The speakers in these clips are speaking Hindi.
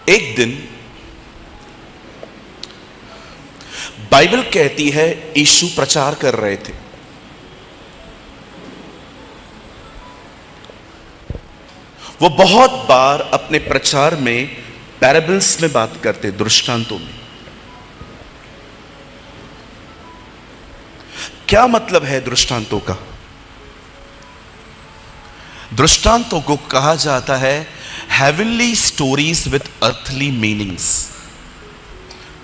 एक दिन बाइबल कहती है यीशु प्रचार कर रहे थे। वो बहुत बार अपने प्रचार में पैराबल्स में बात करते, दृष्टांतों में। क्या मतलब है दृष्टांतों का? दृष्टांतों को कहा जाता है heavenly stories with earthly meanings.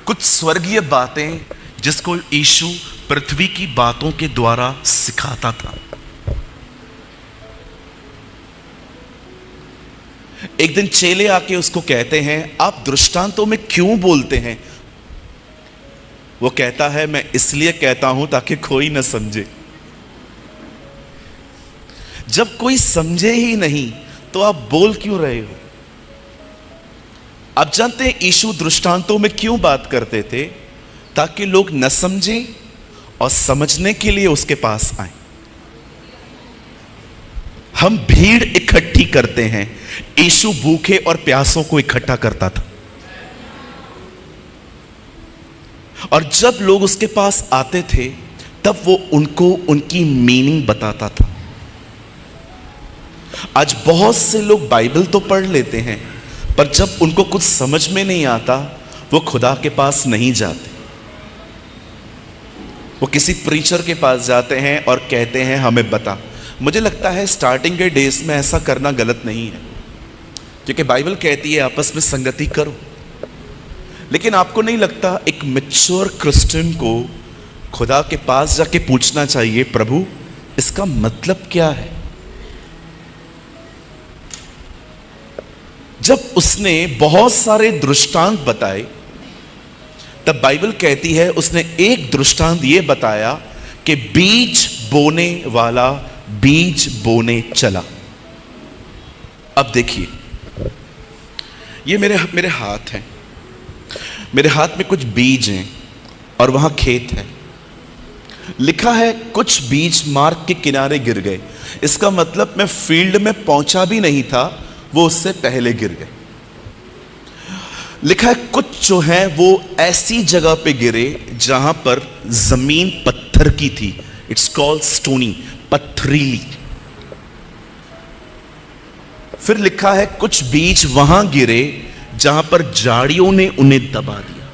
कुछ स्वर्गीय बातें जिसको यीशु पृथ्वी की बातों के द्वारा सिखाता था। एक दिन चेले आके उसको कहते हैं, आप दृष्टांतों में क्यों बोलते हैं? वो कहता है, मैं इसलिए कहता हूं ताकि कोई न समझे। जब कोई समझे ही नहीं तो आप बोल क्यों रहे हो? आप जानते हैं यीशु दृष्टांतों में क्यों बात करते थे? ताकि लोग न समझें और समझने के लिए उसके पास आए। हम भीड़ इकट्ठी करते हैं, यीशु भूखे और प्यासों को इकट्ठा करता था। और जब लोग उसके पास आते थे तब वो उनको उनकी मीनिंग बताता था। आज बहुत से लोग बाइबल तो पढ़ लेते हैं, पर जब उनको कुछ समझ में नहीं आता वो खुदा के पास नहीं जाते। वो किसी प्रीचर के पास जाते हैं और कहते हैं हमें बता। मुझे लगता है स्टार्टिंग के डेज में ऐसा करना गलत नहीं है, क्योंकि बाइबल कहती है आपस में संगति करो। लेकिन आपको नहीं लगता एक मैच्योर क्रिश्चियन को खुदा के पास जाके पूछना चाहिए, प्रभु इसका मतलब क्या है? जब उसने बहुत सारे दृष्टांत बताए तब बाइबल कहती है उसने एक दृष्टांत यह बताया कि बीज बोने वाला बीज बोने चला। अब देखिए, ये मेरे हाथ हैं, मेरे हाथ में कुछ बीज हैं और वहां खेत है। लिखा है कुछ बीज मार्ग के किनारे गिर गए। इसका मतलब मैं फील्ड में पहुंचा भी नहीं था, वो उससे पहले गिर गए। लिखा है कुछ जो है वो ऐसी जगह पे गिरे जहां पर जमीन पत्थर की थी। इट्स कॉल्ड स्टोनी, पथरीली। फिर लिखा है कुछ बीज वहां गिरे जहां पर झाड़ियों ने उन्हें दबा दिया।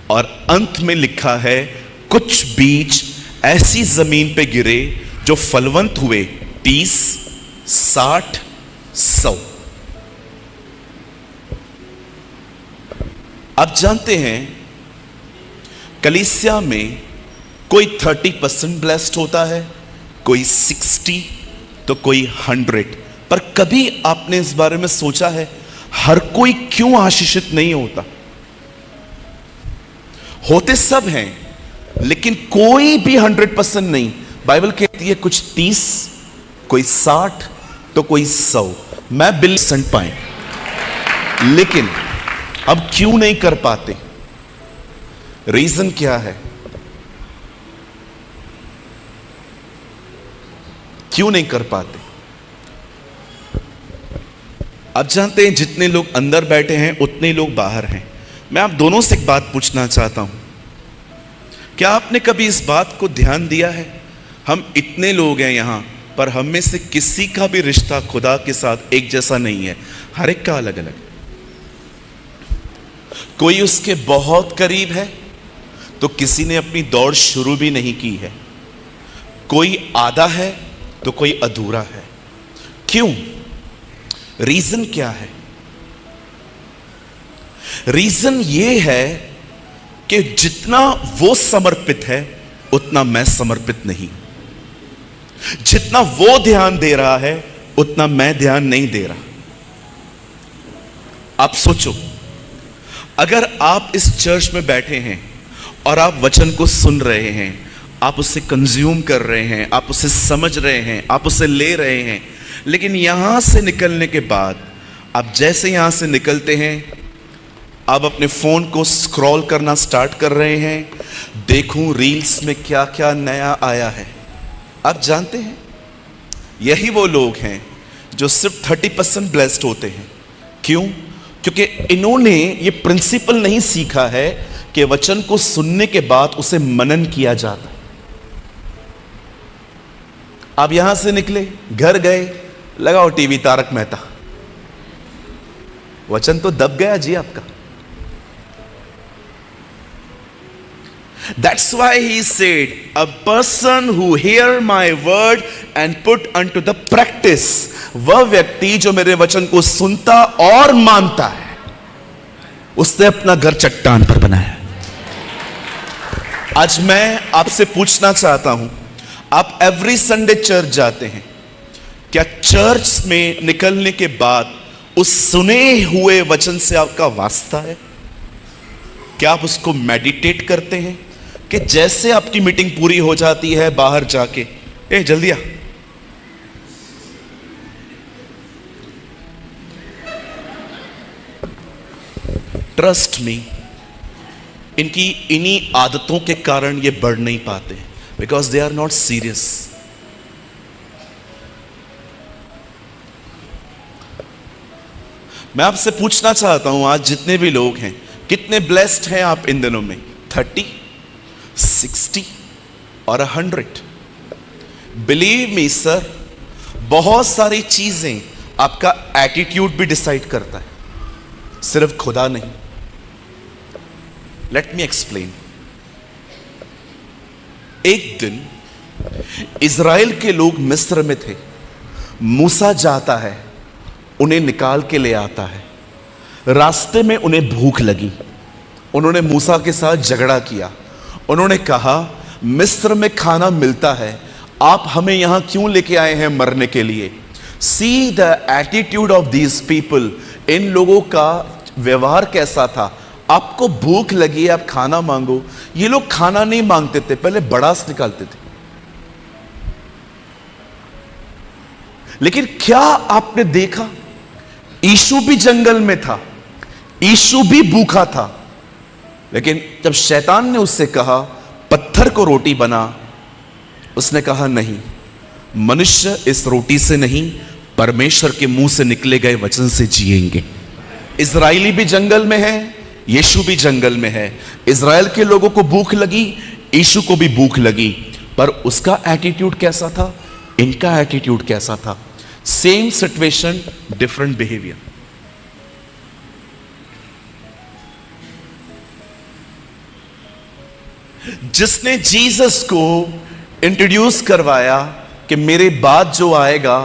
और अंत में लिखा है कुछ बीज ऐसी जमीन पे गिरे जो फलवंत हुए 30, 60, 100। आप जानते हैं कलीसिया में कोई 30% ब्लेस्ड होता है, कोई 60 तो कोई 100। पर कभी आपने इस बारे में सोचा है हर कोई क्यों आशीषित नहीं होता? होते सब हैं, लेकिन कोई भी 100% नहीं। बाइबल कहती है कुछ 30, कोई 60 तो कोई 100। मैं बिल सेंट पाए, लेकिन अब क्यों नहीं कर पाते? रीजन क्या है? क्यों नहीं कर पाते? आप जानते हैं जितने लोग अंदर बैठे हैं उतने लोग बाहर हैं। मैं आप दोनों से एक बात पूछना चाहता हूं, क्या आपने कभी इस बात को ध्यान दिया है? हम इतने लोग हैं यहां, पर हम में से किसी का भी रिश्ता खुदा के साथ एक जैसा नहीं है। हर एक का अलग अलग। कोई उसके बहुत करीब है तो किसी ने अपनी दौड़ शुरू भी नहीं की है। कोई आधा है तो कोई अधूरा है। क्यों? रीजन क्या है? रीजन ये है कि जितना वो समर्पित है उतना मैं समर्पित नहीं। जितना वो ध्यान दे रहा है उतना मैं ध्यान नहीं दे रहा। आप सोचो, अगर आप इस चर्च में बैठे हैं और आप वचन को सुन रहे हैं, आप उसे कंज्यूम कर रहे हैं, आप उसे समझ रहे हैं, आप उसे ले रहे हैं, लेकिन यहां से निकलने के बाद आप जैसे यहां से निकलते हैं, आप अपने फोन को स्क्रॉल करना स्टार्ट कर रहे हैं, देखूं रील्स में क्या क्या नया आया है। आप जानते हैं यही वो लोग हैं जो सिर्फ 30% ब्लेस्ड होते हैं। क्यों? क्योंकि इन्होंने ये प्रिंसिपल नहीं सीखा है कि वचन को सुनने के बाद उसे मनन किया जाता है। आप यहां से निकले, घर गए, लगाओ टीवी तारक मेहता, वचन तो दब गया जी आपका। That's why he said, a person who hear my word and put unto the practice, वह व्यक्ति जो मेरे वचन को सुनता और मानता है, उसने अपना घर चट्टान पर बनाया। आज मैं आपसे पूछना चाहता हूं, आप एवरी संडे चर्च जाते हैं, क्या चर्च में निकलने के बाद उस सुने हुए वचन से आपका वास्ता है? क्या आप उसको मेडिटेट करते हैं कि जैसे आपकी मीटिंग पूरी हो जाती है बाहर जाके, ए जल्दी आ, ट्रस्ट मी, इनकी इन्हीं आदतों के कारण ये बढ़ नहीं पाते, because they are not serious. मैं आपसे पूछना चाहता हूं, आज जितने भी लोग हैं, कितने ब्लेस्ड हैं आप इन दिनों में? 30, 60 और 100? बिलीव मी सर, बहुत सारी चीजें आपका एटीट्यूड भी डिसाइड करता है, सिर्फ खुदा नहीं। Let me explain. एक दिन इज़राइल के लोग मिस्र में थे, मूसा जाता है, उन्हें निकाल के ले आता है। रास्ते में उन्हें भूख लगी, उन्होंने मूसा के साथ झगड़ा किया। उन्होंने कहा, मिस्र में खाना मिलता है, आप हमें यहां क्यों लेके आए हैं मरने के लिए? See the attitude of these people, इन लोगों का व्यवहार कैसा था। आपको भूख लगी है, आप खाना मांगो। ये लोग खाना नहीं मांगते थे, पहले बड़ास निकालते थे। लेकिन क्या आपने देखा, यीशु भी जंगल में था, यीशु भी भूखा था, लेकिन जब शैतान ने उससे कहा पत्थर को रोटी बना, उसने कहा नहीं, मनुष्य इस रोटी से नहीं, परमेश्वर के मुंह से निकले गए वचन से जिएंगे। इजराइली भी जंगल में है, यीशु भी जंगल में है। इजराइल के लोगों को भूख लगी, यीशु को भी भूख लगी, पर उसका एटीट्यूड कैसा था, इनका एटीट्यूड कैसा था? Same situation, different behaviour. जिसने जीसस को इंट्रोड्यूस करवाया कि मेरे बाद जो आएगा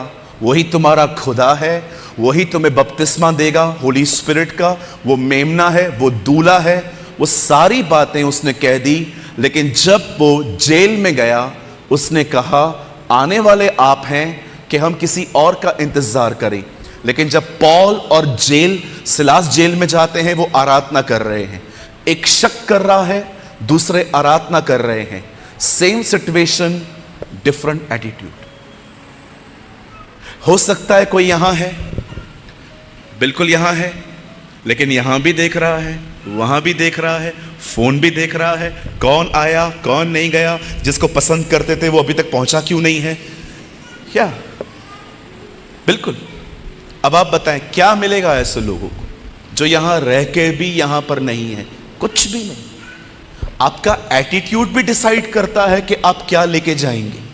वही तुम्हारा खुदा है, वही तुम्हें बपतिस्मा देगा होली स्पिरिट का, वो मेमना है, वो दूल्हा है, वो सारी बातें उसने कह दी। लेकिन जब वो जेल में गया, उसने कहा आने वाले आप हैं कि हम किसी और का इंतजार करें। लेकिन जब पौल और सिलास जेल में जाते हैं, वो आराधना कर रहे हैं, एक शक कर रहा है, दूसरे आराधना कर रहे हैं। Same situation, different attitude. हो सकता है कोई यहां है, बिल्कुल यहां है, लेकिन यहां भी देख रहा है, वहां भी देख रहा है, फोन भी देख रहा है, कौन आया कौन नहीं गया, जिसको पसंद करते थे वो अभी तक पहुंचा क्यों नहीं है, क्या? बिल्कुल। अब आप बताएं क्या मिलेगा ऐसे लोगों को जो यहां रह के भी यहां पर नहीं है? कुछ भी नहीं। आपका एटीट्यूड भी डिसाइड करता है कि आप क्या लेके जाएंगे।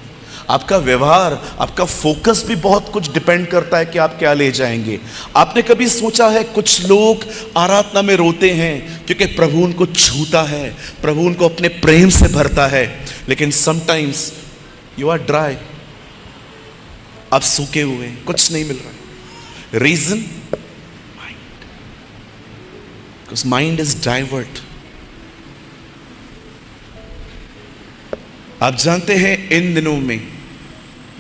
आपका व्यवहार, आपका फोकस भी बहुत कुछ डिपेंड करता है कि आप क्या ले जाएंगे। आपने कभी सोचा है, कुछ लोग आराधना में रोते हैं क्योंकि प्रभु उनको छूता है, प्रभु उनको अपने प्रेम से भरता है, लेकिन समटाइम्स यू आर ड्राई, आप सूखे हुए, कुछ नहीं मिल रहा है। Reason, mind, because mind is divert. आप जानते हैं, इन दिनों में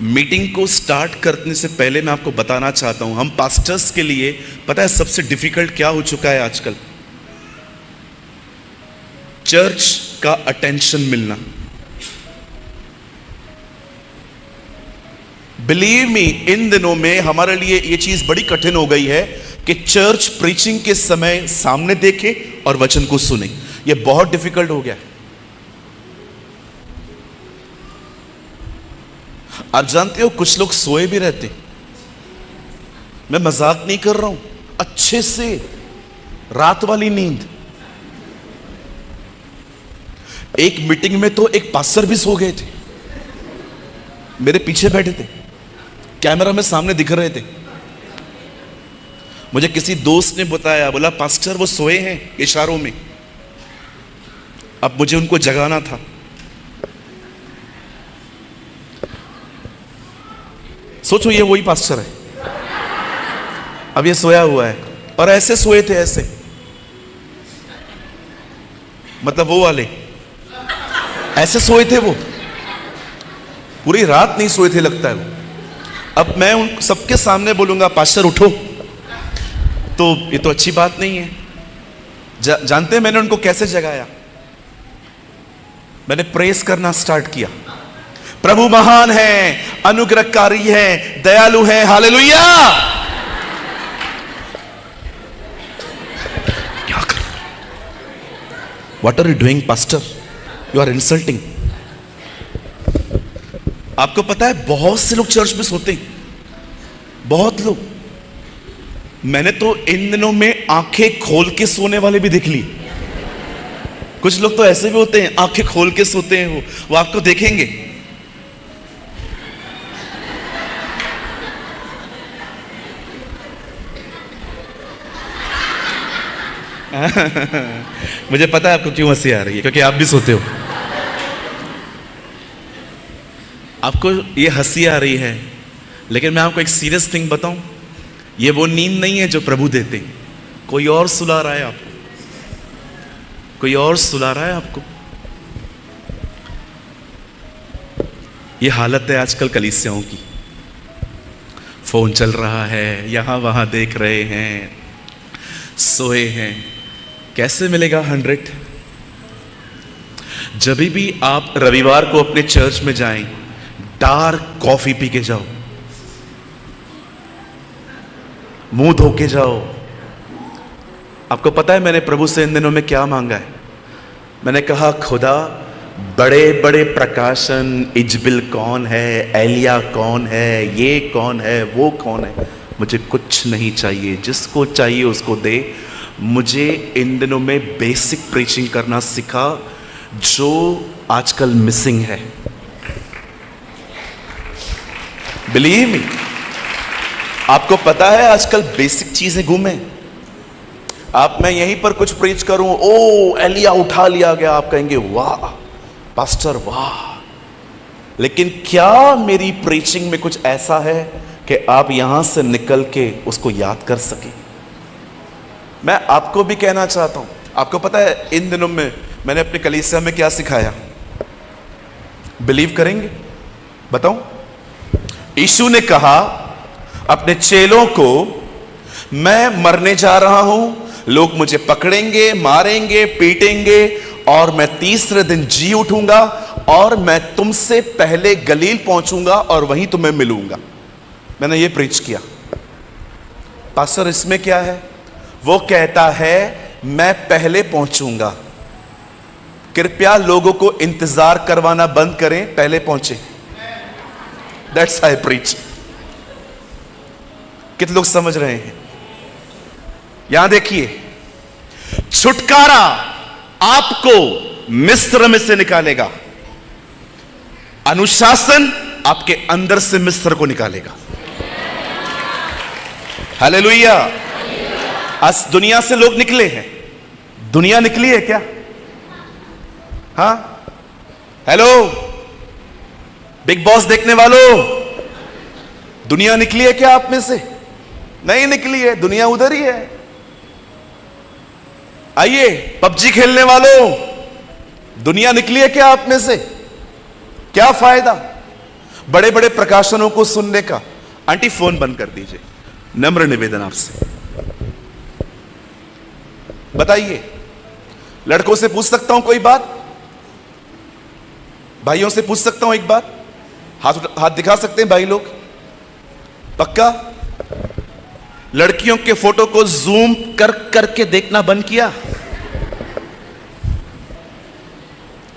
मीटिंग को स्टार्ट करने से पहले मैं आपको बताना चाहता हूं, हम पास्टर्स के लिए पता है सबसे डिफिकल्ट क्या हो चुका है आजकल? चर्च का अटेंशन मिलना। बिलीव मी, इन दिनों में हमारे लिए यह चीज बड़ी कठिन हो गई है कि चर्च प्रीचिंग के समय सामने देखे और वचन को सुने। यह बहुत डिफिकल्ट हो गया है। आप जानते हो कुछ लोग सोए भी रहते, मैं मजाक नहीं कर रहा हूं, अच्छे से रात वाली नींद। एक मीटिंग में तो एक पास्टर भी सो गए थे, मेरे पीछे बैठे थे, कैमरा में सामने दिख रहे थे। मुझे किसी दोस्त ने बताया, बोला पास्टर वो सोए हैं इशारों में, अब मुझे उनको जगाना था। सोचो ये वही पास्टर है, अब ये सोया हुआ है, और ऐसे सोए थे, ऐसे मतलब वो वाले ऐसे सोए थे, वो पूरी रात नहीं सोए थे लगता है वो। अब मैं उन सबके सामने बोलूंगा पास्टर उठो, तो ये तो अच्छी बात नहीं है। जानते हैं मैंने उनको कैसे जगाया? मैंने प्रेस करना स्टार्ट किया, प्रभु महान है, अनुग्रहकारी है, दयालु है, हालेलुया। क्या कर, what are you doing pastor, you are insulting. आपको पता है बहुत से लोग चर्च में सोते हैं, बहुत लोग। मैंने तो इन दिनों में आंखें खोल के सोने वाले भी देख लिए। कुछ लोग तो ऐसे भी होते हैं, आंखें खोल के सोते हैं, वो आपको देखेंगे। मुझे पता है आपको क्यों हंसी आ रही है, क्योंकि आप भी सोते हो। आपको ये हंसी आ रही है, लेकिन मैं आपको एक सीरियस थिंग बताऊं, ये वो नींद नहीं है जो प्रभु देते हैं। कोई और सुला रहा है आपको, कोई और सुला रहा है आपको। ये हालत है आजकल कलीसियाओं की। फोन चल रहा है, यहां वहां देख रहे हैं, सोए हैं। कैसे मिलेगा 100? जब भी आप रविवार को अपने चर्च में जाएं, डार्क कॉफी पी के जाओ, मुंह धो के जाओ। आपको पता है मैंने प्रभु से इन दिनों में क्या मांगा है? मैंने कहा खुदा, बड़े बड़े प्रकाशन, इजबिल कौन है, एलिया कौन है, ये कौन है, वो कौन है, मुझे कुछ नहीं चाहिए, जिसको चाहिए उसको दे। मुझे इन दिनों में बेसिक प्रीचिंग करना सिखा, जो आजकल मिसिंग है। बिलीव मी, आपको पता है आजकल बेसिक चीजें गुम है। आप मैं यहीं पर कुछ प्रीच करूं, ओ एलिया उठा लिया गया, आप कहेंगे वाह पास्टर वाह, लेकिन क्या मेरी प्रीचिंग में कुछ ऐसा है कि आप यहां से निकल के उसको याद कर सके? मैं आपको भी कहना चाहता हूं, आपको पता है इन दिनों में मैंने अपने कलीसिया में क्या सिखाया? बिलीव करेंगे? बताऊं? यीशु ने कहा अपने चेलों को, मैं मरने जा रहा हूं, लोग मुझे पकड़ेंगे, मारेंगे, पीटेंगे, और मैं तीसरे दिन जी उठूंगा, और मैं तुमसे पहले गलील पहुंचूंगा और वहीं तुम्हें मिलूंगा। मैंने ये प्रीच किया। पास्टर इसमें क्या है? वो कहता है मैं पहले पहुंचूंगा। कृपया लोगों को इंतजार करवाना बंद करें, पहले पहुंचे। That's I preach. कितने लोग समझ रहे हैं? यहां देखिए, छुटकारा आपको मिस्र में से निकालेगा, अनुशासन आपके अंदर से मिस्र को निकालेगा। हालेलुया। आज दुनिया से लोग निकले हैं, दुनिया निकली है क्या? हाँ, हेलो बिग बॉस देखने वालों, दुनिया निकली है क्या आप में से? नहीं निकली है, दुनिया उधर ही है। आइए पबजी खेलने वालों, दुनिया निकली है क्या आप में से? क्या फायदा बड़े बड़े प्रकाशनों को सुनने का? आंटी फोन बंद कर दीजिए, नम्र निवेदन आपसे। बताइए, लड़कों से पूछ सकता हूं कोई बात? भाइयों से पूछ सकता हूं एक बात? हाथ दिखा सकते हैं भाई लोग? पक्का? लड़कियों के फोटो को जूम कर करके देखना बंद किया?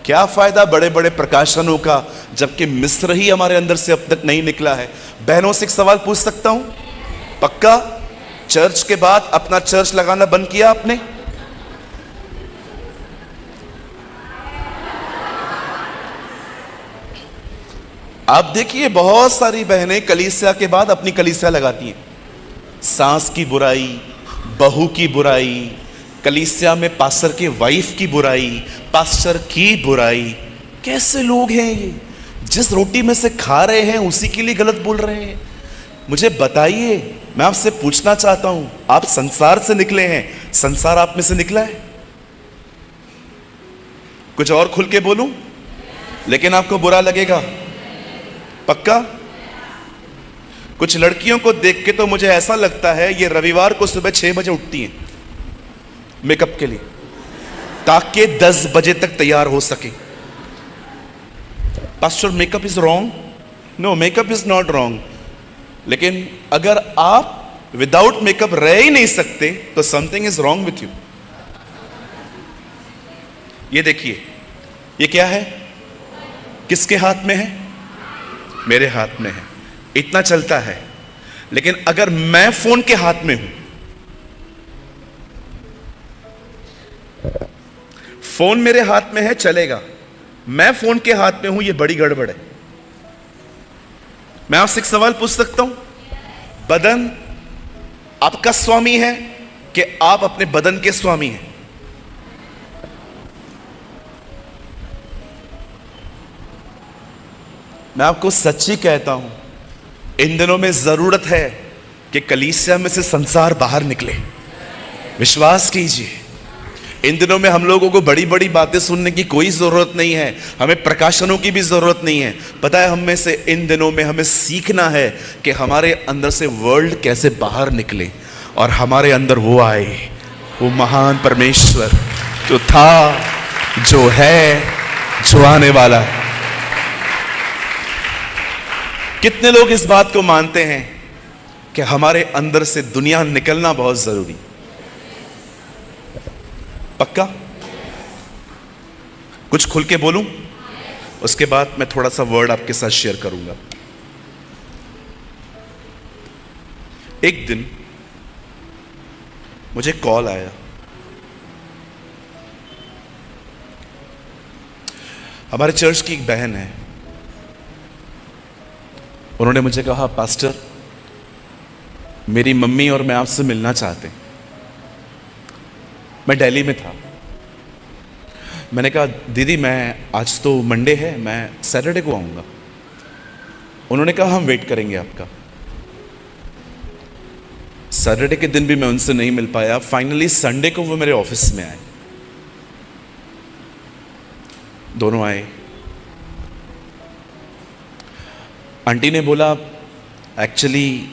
क्या फायदा बड़े बड़े प्रकाशनों का, जबकि मिस्र ही हमारे अंदर से अब तक नहीं निकला है। बहनों से एक सवाल पूछ सकता हूं? पक्का? चर्च के बाद अपना चर्च लगाना बंद किया आपने? आप देखिए बहुत सारी बहनें कलीसिया के बाद अपनी कलीसिया लगाती हैं। सास की बुराई, बहू की बुराई, कलीसिया में पास्टर के वाइफ की बुराई, पास्टर की बुराई। कैसे लोग हैं ये? जिस रोटी में से खा रहे हैं उसी के लिए गलत बोल रहे हैं। मुझे बताइए, मैं आपसे पूछना चाहता हूं, आप संसार से निकले हैं, संसार आप में से निकला है? कुछ और खुल के बोलूं लेकिन आपको बुरा लगेगा, पक्का? कुछ लड़कियों को देख के तो मुझे ऐसा लगता है ये रविवार को सुबह 6 बजे उठती हैं मेकअप के लिए, ताकि 10 बजे तक तैयार हो सके। Pastor, makeup is wrong? No, makeup is not wrong, लेकिन अगर आप विदाउट मेकअप रह ही नहीं सकते तो something is wrong with you. ये देखिए, ये क्या है? किसके हाथ में है? मेरे हाथ में है। इतना चलता है, लेकिन अगर मैं फोन के हाथ में हूं, फोन मेरे हाथ में है चलेगा, मैं फोन के हाथ में हूं, यह बड़ी गड़बड़ है। मैं आपसे एक सवाल पूछ सकता हूं? बदन आपका स्वामी है कि आप अपने बदन के स्वामी हैं? मैं आपको सच्ची कहता हूं, इन दिनों में जरूरत है कि कलीसिया में से संसार बाहर निकले। विश्वास कीजिए, इन दिनों में हम लोगों को बड़ी बड़ी बातें सुनने की कोई जरूरत नहीं है, हमें प्रकाशनों की भी जरूरत नहीं है। पता है, हम में से इन दिनों में हमें सीखना है कि हमारे अंदर से वर्ल्ड कैसे बाहर निकले और हमारे अंदर वो आए, वो महान परमेश्वर जो था, जो है, जो आने वाला है। कितने लोग इस बात को मानते हैं कि हमारे अंदर से दुनिया निकलना बहुत जरूरी? पक्का? कुछ खुल के बोलूं, उसके बाद मैं थोड़ा सा वर्ड आपके साथ शेयर करूंगा। एक दिन मुझे कॉल आया, हमारे चर्च की एक बहन है, उन्होंने मुझे कहा, पास्टर मेरी मम्मी और मैं आपसे मिलना चाहते हैं। मैं दिल्ली में था। मैंने कहा, दीदी मैं आज तो मंडे है, मैं सैटरडे को आऊंगा। उन्होंने कहा, हम वेट करेंगे आपका। सैटरडे के दिन भी मैं उनसे नहीं मिल पाया। फाइनली संडे को वो मेरे ऑफिस में आए, दोनों आए। आंटी ने बोला, एक्चुअली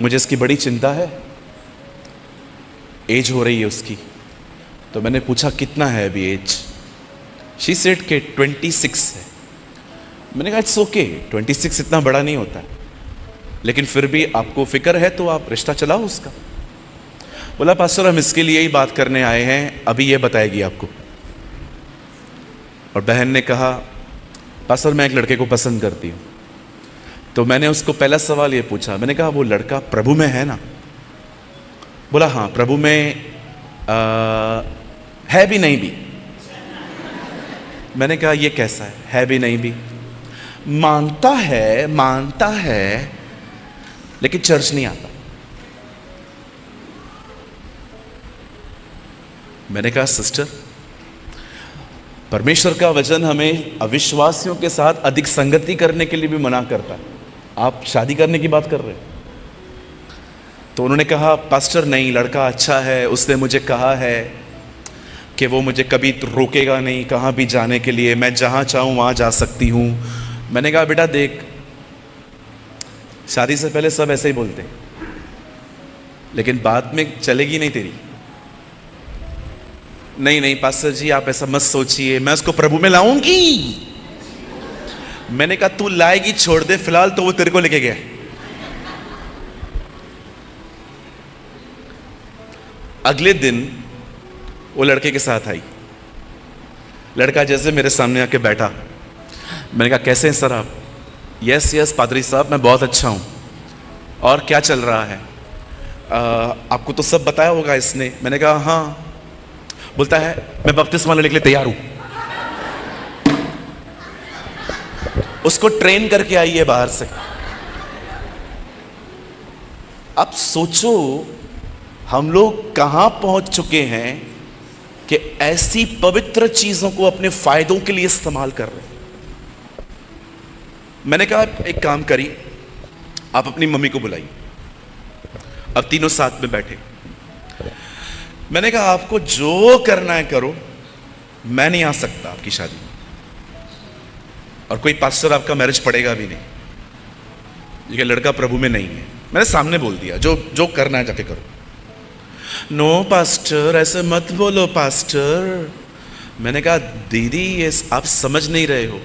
मुझे इसकी बड़ी चिंता है, एज हो रही है उसकी। तो मैंने पूछा, कितना है अभी एज? शी सेड के 26 है। मैंने कहा, इट्स ओके, 26 इतना बड़ा नहीं होता है, लेकिन फिर भी आपको फिक्र है तो आप रिश्ता चलाओ उसका। बोला, पास्टर हम इसके लिए ही बात करने आए हैं, अभी ये बताएगी आपको। और बहन ने कहा, पास्टर मैं एक लड़के को पसंद करती हूँ। तो मैंने उसको पहला सवाल ये पूछा, मैंने कहा, वो लड़का प्रभु में है ना? बोला, हाँ प्रभु में है भी नहीं भी। मैंने कहा, ये कैसा है भी नहीं भी? मानता है लेकिन चर्च नहीं आता। मैंने कहा, सिस्टर परमेश्वर का वचन हमें अविश्वासियों के साथ अधिक संगति करने के लिए भी मना करता है, आप शादी करने की बात कर रहे हैं। तो उन्होंने कहा, पास्टर नहीं, लड़का अच्छा है, उसने मुझे कहा है कि वो मुझे कभी रोकेगा नहीं कहाँ भी जाने के लिए, मैं जहाँ चाहूँ वहाँ जा सकती हूँ। मैंने कहा, बेटा देख, शादी से पहले सब ऐसे ही बोलते, लेकिन बाद में चलेगी नहीं तेरी। नहीं पास्टर जी आप ऐसा मत सोचिए, मैं उसको प्रभु में लाऊंगी। मैंने कहा, तू लाएगी छोड़ दे, फिलहाल तो वो तेरे को लेके गया। अगले दिन वो लड़के के साथ आई। लड़का जैसे मेरे सामने आके बैठा, मैंने कहा, कैसे हैं सर आप? यस पादरी साहब मैं बहुत अच्छा हूं। और क्या चल रहा है? आपको तो सब बताया होगा इसने। मैंने कहा हाँ। बोलता है मैं बपतिस्मा लेने के लिए तैयार हूं। उसको ट्रेन करके आई है बाहर से। अब सोचो हम लोग कहां पहुंच चुके हैं कि ऐसी पवित्र चीजों को अपने फायदों के लिए इस्तेमाल कर रहे हैं। मैंने कहा एक काम करिए, आप अपनी मम्मी को बुलाइए। अब तीनों साथ में बैठे। मैंने कहा आपको जो करना है करो, मैं नहीं आ सकता आपकी शादी में, और कोई पास्टर आपका मैरिज पड़ेगा भी नहीं। ये लड़का प्रभु में नहीं है। मैंने सामने बोल दिया, जो जो करना है जाके करो। नो पास्टर, ऐसे मत बोलो पास्टर। मैंने कहा दीदी ये आप समझ नहीं रहे हो,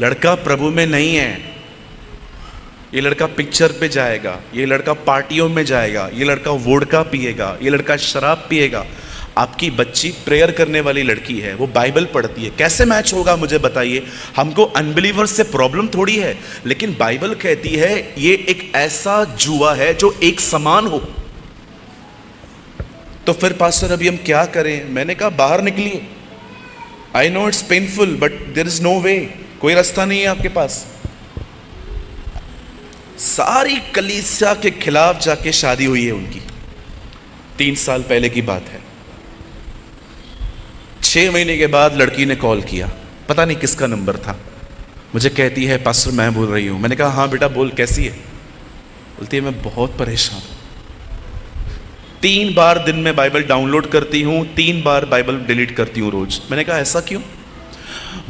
लड़का प्रभु में नहीं है। ये लड़का पिक्चर पे जाएगा, ये लड़का पार्टियों में जाएगा, ये लड़का वोडका पिएगा, ये लड़का शराब पिएगा। आपकी बच्ची प्रेयर करने वाली लड़की है, वो बाइबल पढ़ती है। कैसे मैच होगा मुझे बताइए? हमको अनबिलीवर्स से प्रॉब्लम थोड़ी है, लेकिन बाइबल कहती है ये एक ऐसा जुआ है जो एक समान हो। तो फिर पास्टर अभी हम क्या करें? मैंने कहा बाहर निकलिए। I know it's painful but there is no way. कोई रास्ता नहीं है आपके पास। सारी कलीसिया के खिलाफ जाके शादी हुई है उनकी। 3 साल पहले की बात है। 6 महीने के बाद लड़की ने कॉल किया, पता नहीं किसका नंबर था। मुझे कहती है पास्टर मैं बोल रही हूं। मैंने कहा हाँ बेटा बोल, कैसी है? बोलती है मैं बहुत परेशान हूं। 3 बार दिन में बाइबल डाउनलोड करती हूं, 3 बार बाइबल डिलीट करती हूं रोज। मैंने कहा ऐसा क्यों?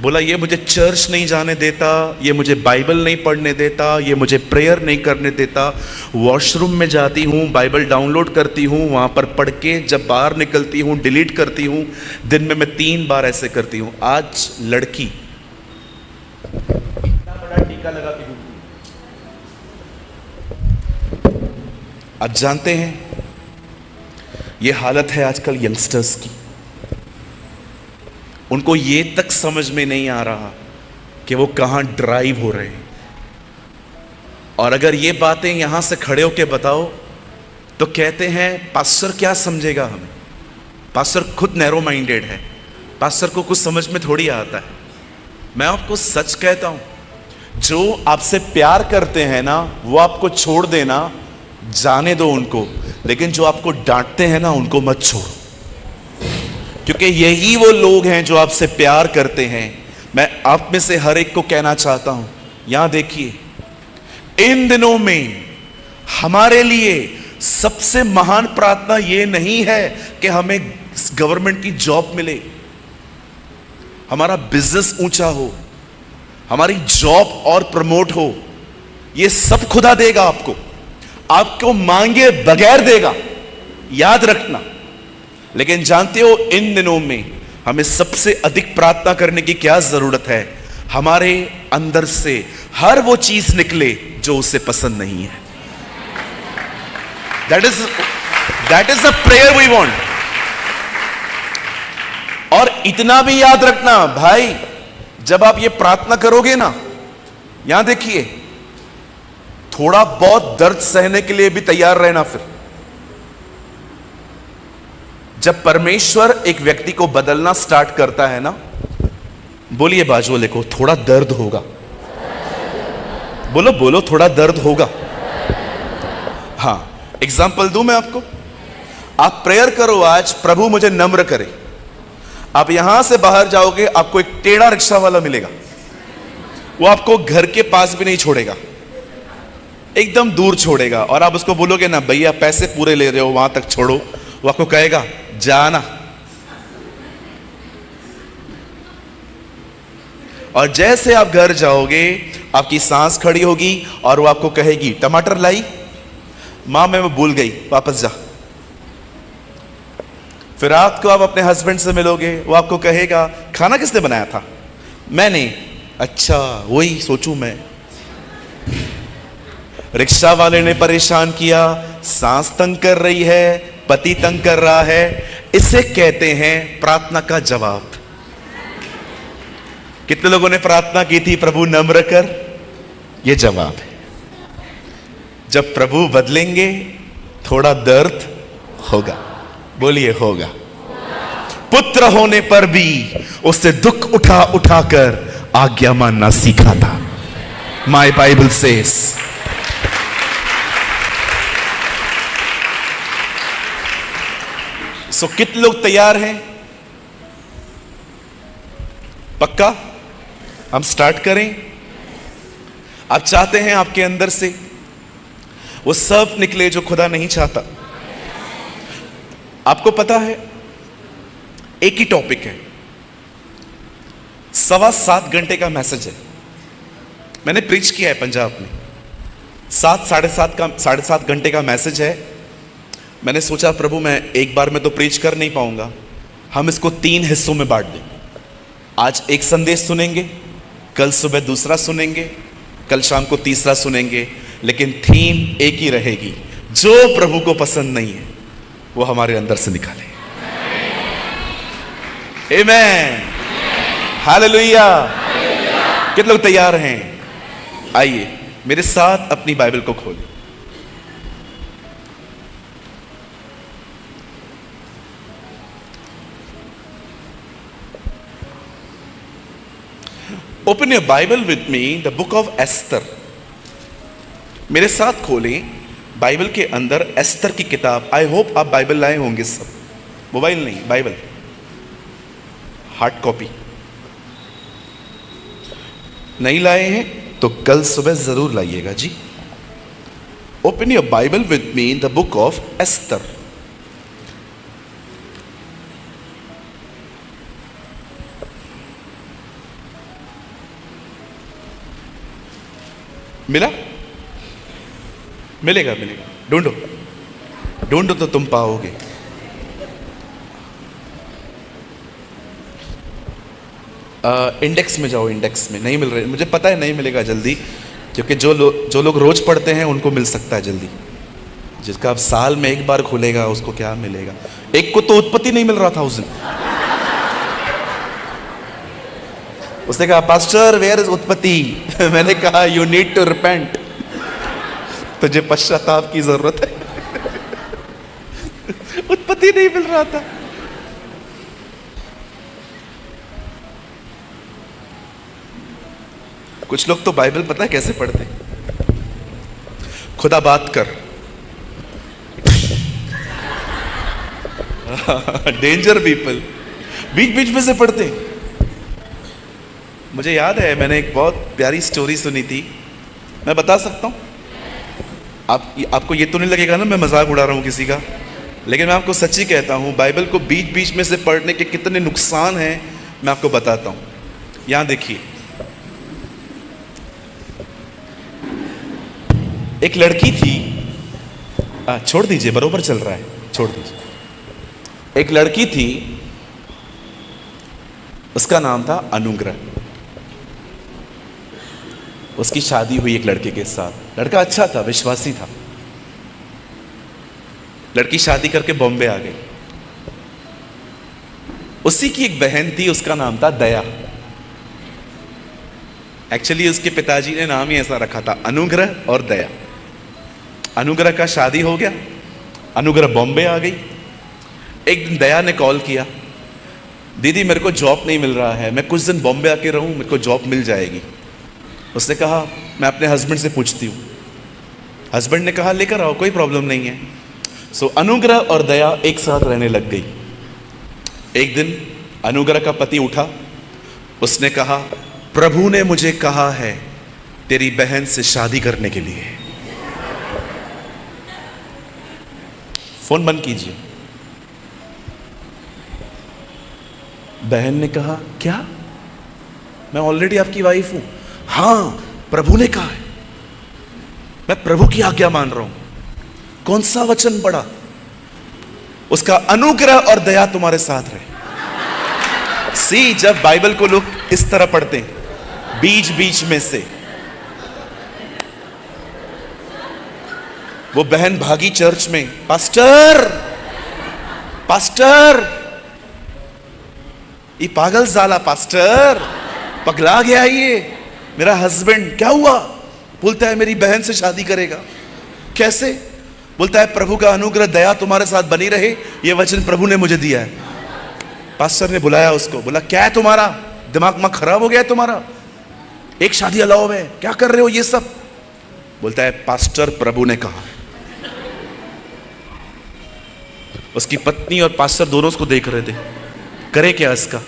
बोला ये मुझे चर्च नहीं जाने देता, ये मुझे बाइबल नहीं पढ़ने देता, ये मुझे प्रेयर नहीं करने देता। वॉशरूम में जाती हूँ, बाइबल डाउनलोड करती हूँ, वहाँ पर पढ़ के जब बाहर निकलती हूँ डिलीट करती हूँ। दिन में मैं 3 बार ऐसे करती हूँ। आज लड़की इतना बड़ा टीका लगा के घूमती है। आप जानते हैं ये हालत है आजकल यंगस्टर्स की। उनको ये तक समझ में नहीं आ रहा कि वो कहां ड्राइव हो रहे हैं। और अगर ये बातें यहां से खड़े होकर बताओ तो कहते हैं पास्टर क्या समझेगा हमें। पास्टर खुद नैरो माइंडेड है, पास्टर को कुछ समझ में थोड़ी आता है। मैं आपको सच कहता हूं, जो आपसे प्यार करते हैं ना वो आपको छोड़ देना, जाने दो उनको, लेकिन जो आपको डांटते हैं ना उनको मत छोड़ो, क्योंकि यही वो लोग हैं जो आपसे प्यार करते हैं। मैं आप में से हर एक को कहना चाहता हूं, यहां देखिए, इन दिनों में हमारे लिए सबसे महान प्रार्थना यह नहीं है कि हमें गवर्नमेंट की जॉब मिले, हमारा बिजनेस ऊंचा हो, हमारी जॉब और प्रमोट हो। यह सब खुदा देगा आपको, आपको मांगे बगैर देगा, याद रखना। लेकिन जानते हो इन दिनों में हमें सबसे अधिक प्रार्थना करने की क्या जरूरत है? हमारे अंदर से हर वो चीज निकले जो उसे पसंद नहीं है। That is the prayer we want. और इतना भी याद रखना भाई, जब आप ये प्रार्थना करोगे ना, यहां देखिए, थोड़ा बहुत दर्द सहने के लिए भी तैयार रहना। फिर जब परमेश्वर एक व्यक्ति को बदलना स्टार्ट करता है ना, बोलिए बाजू वाले को, थोड़ा दर्द होगा। बोलो बोलो, थोड़ा दर्द होगा। हाँ, एग्जाम्पल दूं मैं आपको। आप प्रेयर करो आज, प्रभु मुझे नम्र करे। आप यहां से बाहर जाओगे, आपको एक टेढ़ा रिक्शा वाला मिलेगा, वो आपको घर के पास भी नहीं छोड़ेगा, एकदम दूर छोड़ेगा। और आप उसको बोलोगे ना भैया पैसे पूरे ले रहे हो, वहां तक छोड़ो, वो आपको कहेगा जाना। और जैसे आप घर जाओगे, आपकी सांस खड़ी होगी और वो आपको कहेगी टमाटर लाई? मां मैं भूल गई, वापस जा। फिर रात को आप अपने हस्बैंड से मिलोगे, वो आपको कहेगा खाना किसने बनाया था? मैंने। अच्छा, वही सोचूं मैं। रिक्शा वाले ने परेशान किया, सांस तंग कर रही है, पति तंग कर रहा है। इसे कहते हैं प्रार्थना का जवाब। कितने लोगों ने प्रार्थना की थी प्रभु नम्र कर? यह जवाब है। जब प्रभु बदलेंगे थोड़ा दर्द होगा। बोलिए होगा। पुत्र होने पर भी उससे दुख उठा उठा कर आज्ञा मानना सीखा था। My Bible cess. सो कितने लोग तैयार हैं? पक्का? हम स्टार्ट करें? आप चाहते हैं आपके अंदर से वो सब निकले जो खुदा नहीं चाहता? आपको पता है एक ही टॉपिक है, 7.25 घंटे का मैसेज है। मैंने प्रीच किया है पंजाब में, 7.5 घंटे का मैसेज है। मैंने सोचा प्रभु मैं एक बार में तो प्रीच कर नहीं पाऊंगा, हम इसको 3 हिस्सों में बांट देंगे। आज एक संदेश सुनेंगे, कल सुबह दूसरा सुनेंगे, कल शाम को तीसरा सुनेंगे, लेकिन थीम एक ही रहेगी। जो प्रभु को पसंद नहीं है वो हमारे अंदर से निकाले। आमेन, हालेलुया। कितने लोग तैयार हैं? आइए मेरे साथ अपनी बाइबल को खोलें। Open your Bible with me, the book of Esther. मेरे साथ खोलें बाइबल के अंदर एस्तर की किताब। आई होप आप बाइबल लाए होंगे सब, मोबाइल नहीं, बाइबल हार्ड कॉपी। नहीं लाए हैं तो कल सुबह जरूर लाइएगा जी। Open your Bible with me, the book of Esther. मिला? मिलेगा मिलेगा, ढूंढो ढूंढो तो तुम पाओगे। इंडेक्स में जाओ, इंडेक्स में नहीं मिल रहे, मुझे पता है नहीं मिलेगा जल्दी, क्योंकि जो लोग रोज पढ़ते हैं उनको मिल सकता है जल्दी। जिसका अब साल में एक बार खुलेगा उसको क्या मिलेगा? एक को तो उत्पत्ति नहीं मिल रहा था उस दिन। उसने कहा पास्टर वेयर इज उत्पत्ति? मैंने कहा यू नीड टू रिपेंट, तुझे पश्चाताप की जरूरत है। उत्पत्ति नहीं मिल रहा था। कुछ लोग तो बाइबल पता है कैसे पढ़ते? खुदा बात कर। डेंजर पीपल, बीच बीच में से पढ़ते। मुझे याद है मैंने एक बहुत प्यारी स्टोरी सुनी थी, मैं बता सकता हूं? आपको ये तो नहीं लगेगा ना मैं मजाक उड़ा रहा हूं किसी का, लेकिन मैं आपको सच्ची कहता हूं, बाइबल को बीच बीच में से पढ़ने के कितने नुकसान हैं मैं आपको बताता हूं। यहां देखिए, एक लड़की थी, छोड़ दीजिए बरोबर चल रहा है, छोड़ दीजिए। एक लड़की थी, उसका नाम था अनुग्रह। उसकी शादी हुई एक लड़के के साथ। लड़का अच्छा था, विश्वासी था। लड़की शादी करके बॉम्बे आ गई। उसी की एक बहन थी, उसका नाम था दया। एक्चुअली उसके पिताजी ने नाम ही ऐसा रखा था, अनुग्रह और दया। अनुग्रह का शादी हो गया, अनुग्रह बॉम्बे आ गई। एक दिन दया ने कॉल किया, दीदी मेरे को जॉब नहीं मिल रहा है, मैं कुछ दिन बॉम्बे आके रहूं, मेरे को जॉब मिल जाएगी। उसने कहा मैं अपने हस्बैंड से पूछती हूँ। हस्बैंड ने कहा लेकर आओ, कोई प्रॉब्लम नहीं है। सो अनुग्रह और दया एक साथ रहने लग गई। एक दिन अनुग्रह का पति उठा, उसने कहा प्रभु ने मुझे कहा है तेरी बहन से शादी करने के लिए। फोन बंद कीजिए। बहन ने कहा क्या? मैं ऑलरेडी आपकी वाइफ हूं। हां, प्रभु ने कहा है, मैं प्रभु की आज्ञा मान रहा हूं। कौन सा वचन पढ़ा? उसका अनुग्रह और दया तुम्हारे साथ रहे। सी, जब बाइबल को लोग इस तरह पढ़ते हैं बीच बीच में से, वो बहन भागी चर्च में, पास्टर पास्टर, ये पागल साला पास्टर, पगला गया ये मेरा हस्बैंड। क्या हुआ? बोलता है मेरी बहन से शादी करेगा। कैसे? बोलता है प्रभु का अनुग्रह दया तुम्हारे साथ बनी रहे, ये वचन प्रभु ने मुझे दिया है। पास्टर ने बुलाया उसको, बोला क्या है तुम्हारा, दिमाग में खराब हो गया है तुम्हारा, एक शादी अलाउ है, क्या कर रहे हो ये सब। बोलता है पास्टर प्रभु ने कहा। उसकी पत्नी और पास्टर दोनों उसको देख रहे थे, करे क्या इसका।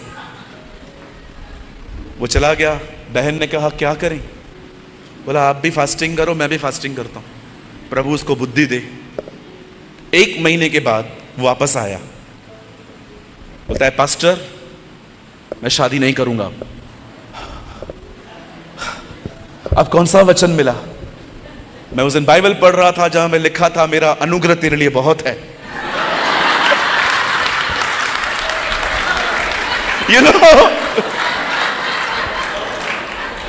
वो चला गया। बहन ने कहा क्या करें। बोला आप भी फास्टिंग करो, मैं भी फास्टिंग करता हूं, प्रभु उसको बुद्धि दे। 1 महीने के बाद वापस आया। बोलता है पास्टर मैं शादी नहीं करूंगा। अब कौन सा वचन मिला। मैं उस दिन बाइबल पढ़ रहा था जहां में लिखा था मेरा अनुग्रह तेरे लिए बहुत है। You know,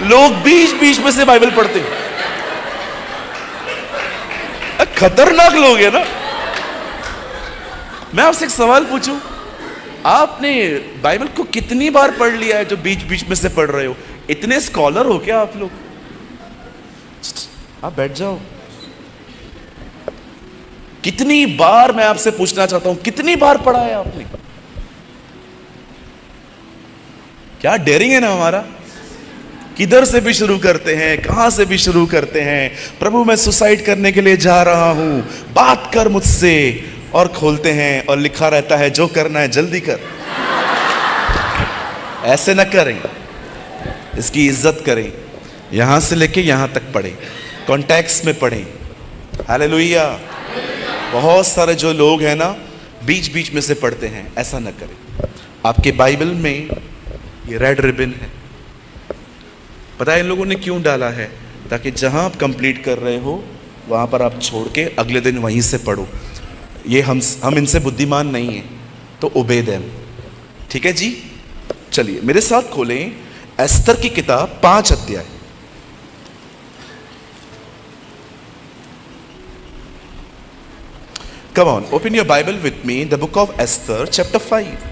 लोग बीच बीच में से बाइबल पढ़ते हैं, खतरनाक लोग है ना। मैं आपसे एक सवाल पूछूं, आपने बाइबल को कितनी बार पढ़ लिया है जो बीच बीच में से पढ़ रहे हो। इतने स्कॉलर हो क्या आप लोग। आप बैठ जाओ। कितनी बार, मैं आपसे पूछना चाहता हूं, कितनी बार पढ़ा है आपने। क्या डेयरिंग है ना हमारा। किधर से भी शुरू करते हैं, कहां से भी शुरू करते हैं। प्रभु मैं सुसाइड करने के लिए जा रहा हूं, बात कर मुझसे, और खोलते हैं और लिखा रहता है जो करना है जल्दी कर। ऐसे न करें, इसकी इज्जत करें। यहां से लेके यहां तक पढ़ें, कॉन्टेक्स्ट में पढ़ें। हालेलुया। बहुत सारे जो लोग हैं ना बीच बीच में से पढ़ते हैं, ऐसा न करें। आपके बाइबल में ये रेड रिबन है, पता है इन लोगों ने क्यों डाला है, ताकि जहां आप कंप्लीट कर रहे हो वहां पर आप छोड़ के अगले दिन वहीं से पढ़ो। ये हम इनसे बुद्धिमान नहीं है, तो ओबे देम। ठीक है जी, चलिए मेरे साथ खोलें एस्तर की किताब 5 अध्याय। Come on, open your Bible with me, the book of Esther, chapter 5.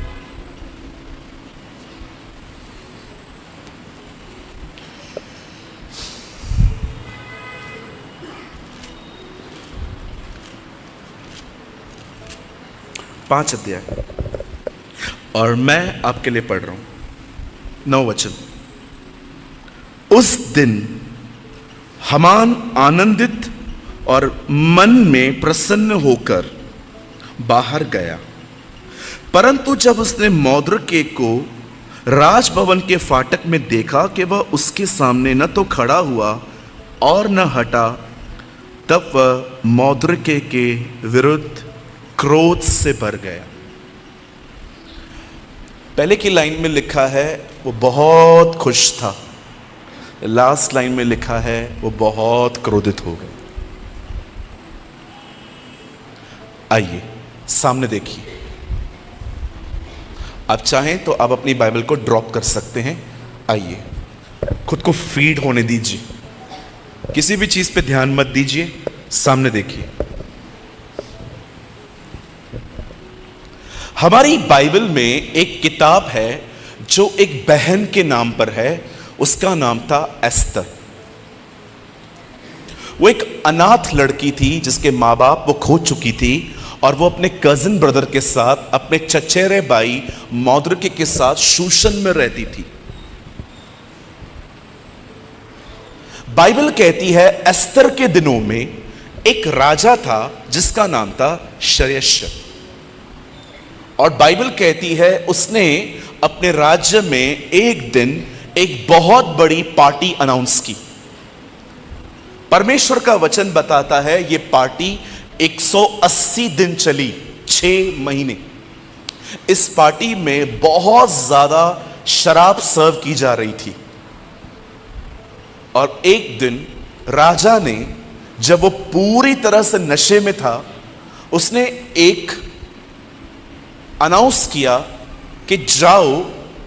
पांच अध्याय, और मैं आपके लिए पढ़ रहा हूं 9 वचन। उस दिन हामान आनंदित और मन में प्रसन्न होकर बाहर गया, परंतु जब उसने मौद्रिके को राजभवन के फाटक में देखा कि वह उसके सामने न तो खड़ा हुआ और न हटा, तब वह मौद्रिके के विरुद्ध क्रोध से भर गया। पहले की लाइन में लिखा है वो बहुत खुश था, लास्ट लाइन में लिखा है वो बहुत क्रोधित हो गया। आइए सामने देखिए। आप चाहें तो आप अपनी बाइबल को ड्रॉप कर सकते हैं। आइए, खुद को फीड होने दीजिए, किसी भी चीज पे ध्यान मत दीजिए, सामने देखिए। हमारी बाइबल में एक किताब है जो एक बहन के नाम पर है, उसका नाम था एस्तर। वो एक अनाथ लड़की थी जिसके माँ बाप वो खो चुकी थी, और वो अपने कजिन ब्रदर के साथ, अपने चचेरे भाई मौद्रिके के साथ शूशन में रहती थी। बाइबल कहती है एस्तर के दिनों में एक राजा था जिसका नाम था शरेश, और बाइबल कहती है उसने अपने राज्य में एक दिन एक बहुत बड़ी पार्टी अनाउंस की। परमेश्वर का वचन बताता है ये पार्टी 180 दिन चली, 6 महीने। इस पार्टी में बहुत ज्यादा शराब सर्व की जा रही थी, और एक दिन राजा ने, जब वो पूरी तरह से नशे में था, उसने एक अनाउंस किया कि जाओ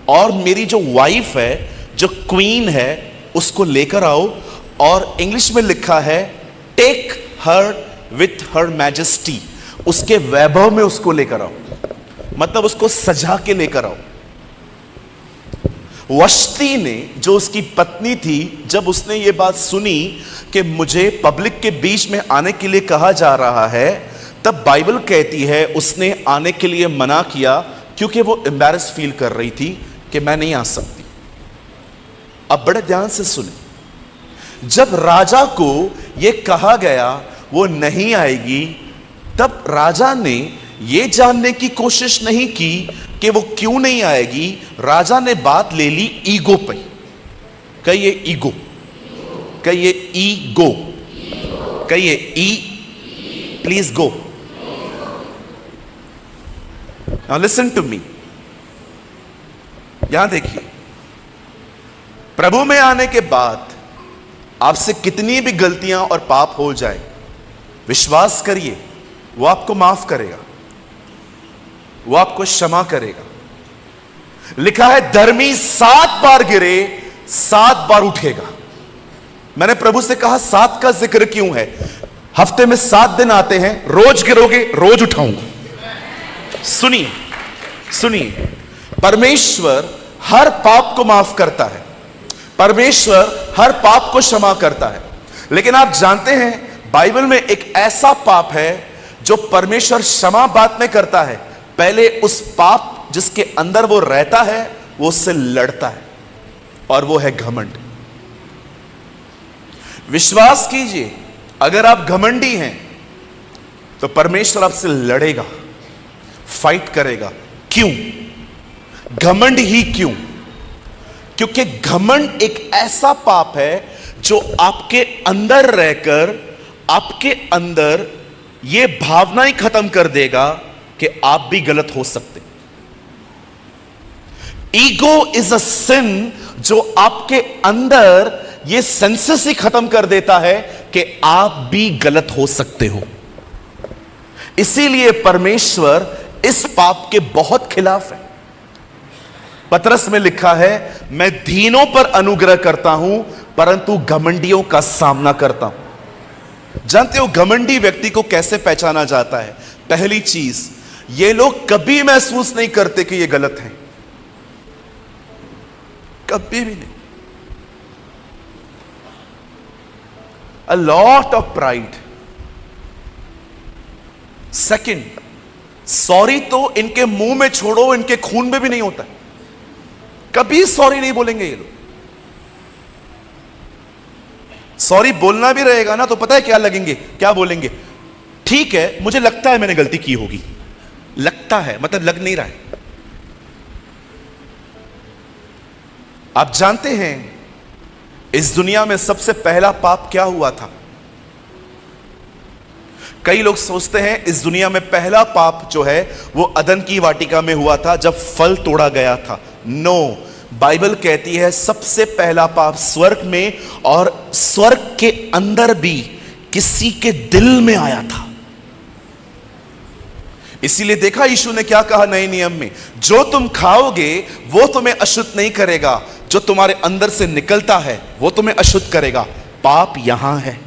और मेरी जो वाइफ है, जो क्वीन है, उसको लेकर आओ, और इंग्लिश में लिखा है take her with her majesty, उसके वैभव में उसको लेकर आओ, मतलब उसको सजा के लेकर आओ। वश्ती ने, जो उसकी पत्नी थी, जब उसने ये बात सुनी कि मुझे पब्लिक के बीच में आने के लिए कहा जा रहा है, तब बाइबल कहती है उसने आने के लिए मना किया, क्योंकि वो एम्बैरेस फील कर रही थी कि मैं नहीं आ सकती। अब बड़े ध्यान से सुने, जब राजा को यह कहा गया वो नहीं आएगी, तब राजा ने यह जानने की कोशिश नहीं की कि वो क्यों नहीं आएगी। राजा ने बात ले ली ईगो पे। कहिए ईगो, कहिए ईगो, कहिए E, please go. Now listen to me, यहां देखिए, प्रभु में आने के बाद आपसे कितनी भी गलतियां और पाप हो जाए, विश्वास करिए वो आपको माफ करेगा, वो आपको क्षमा करेगा। लिखा है धर्मी 7 बार गिरे 7 बार उठेगा। मैंने प्रभु से कहा 7 का जिक्र क्यों है? हफ्ते में 7 दिन आते हैं, रोज गिरोगे रोज उठाऊंगा। सुनिए सुनिए, परमेश्वर हर पाप को माफ करता है, परमेश्वर हर पाप को क्षमा करता है। लेकिन आप जानते हैं बाइबल में एक ऐसा पाप है जो परमेश्वर क्षमा बाद में करता है, पहले उस पाप जिसके अंदर वो रहता है वो उससे लड़ता है, और वो है घमंड। विश्वास कीजिए, अगर आप घमंडी हैं तो परमेश्वर आपसे लड़ेगा, फाइट करेगा। क्यों? घमंड ही क्यों? क्योंकि घमंड एक ऐसा पाप है जो आपके अंदर रहकर आपके अंदर यह भावना ही खत्म कर देगा कि आप भी गलत हो सकते। ईगो इज अ सिन जो आपके अंदर यह सेंसेस ही खत्म कर देता है कि आप भी गलत हो सकते हो। इसीलिए परमेश्वर इस पाप के बहुत खिलाफ है। पतरस में लिखा है, मैं दीनों पर अनुग्रह करता हूं परंतु घमंडियों का सामना करता हूं। जानते हो घमंडी व्यक्ति को कैसे पहचाना जाता है? पहली चीज, ये लोग कभी महसूस नहीं करते कि ये गलत है, कभी भी नहीं। A lot of pride. Second, sorry तो इनके मुंह में छोड़ो, इनके खून में भी नहीं होता, कभी सॉरी नहीं बोलेंगे ये लोग। सॉरी बोलना भी रहेगा ना तो पता है क्या लगेंगे, क्या बोलेंगे? ठीक है, मुझे लगता है मैंने गलती की होगी। लगता है मतलब लग नहीं रहा है। आप जानते हैं इस दुनिया में सबसे पहला पाप क्या हुआ था? कई लोग सोचते हैं इस दुनिया में पहला पाप जो है वो अदन की वाटिका में हुआ था जब फल तोड़ा गया था। नो, बाइबल कहती है सबसे पहला पाप स्वर्ग में, और स्वर्ग के अंदर भी किसी के दिल में आया था। इसीलिए देखा यीशु ने क्या कहा नए नियम में, जो तुम खाओगे वो तुम्हें अशुद्ध नहीं करेगा, जो तुम्हारे अंदर से निकलता है वो तुम्हें अशुद्ध करेगा। पाप यहां है।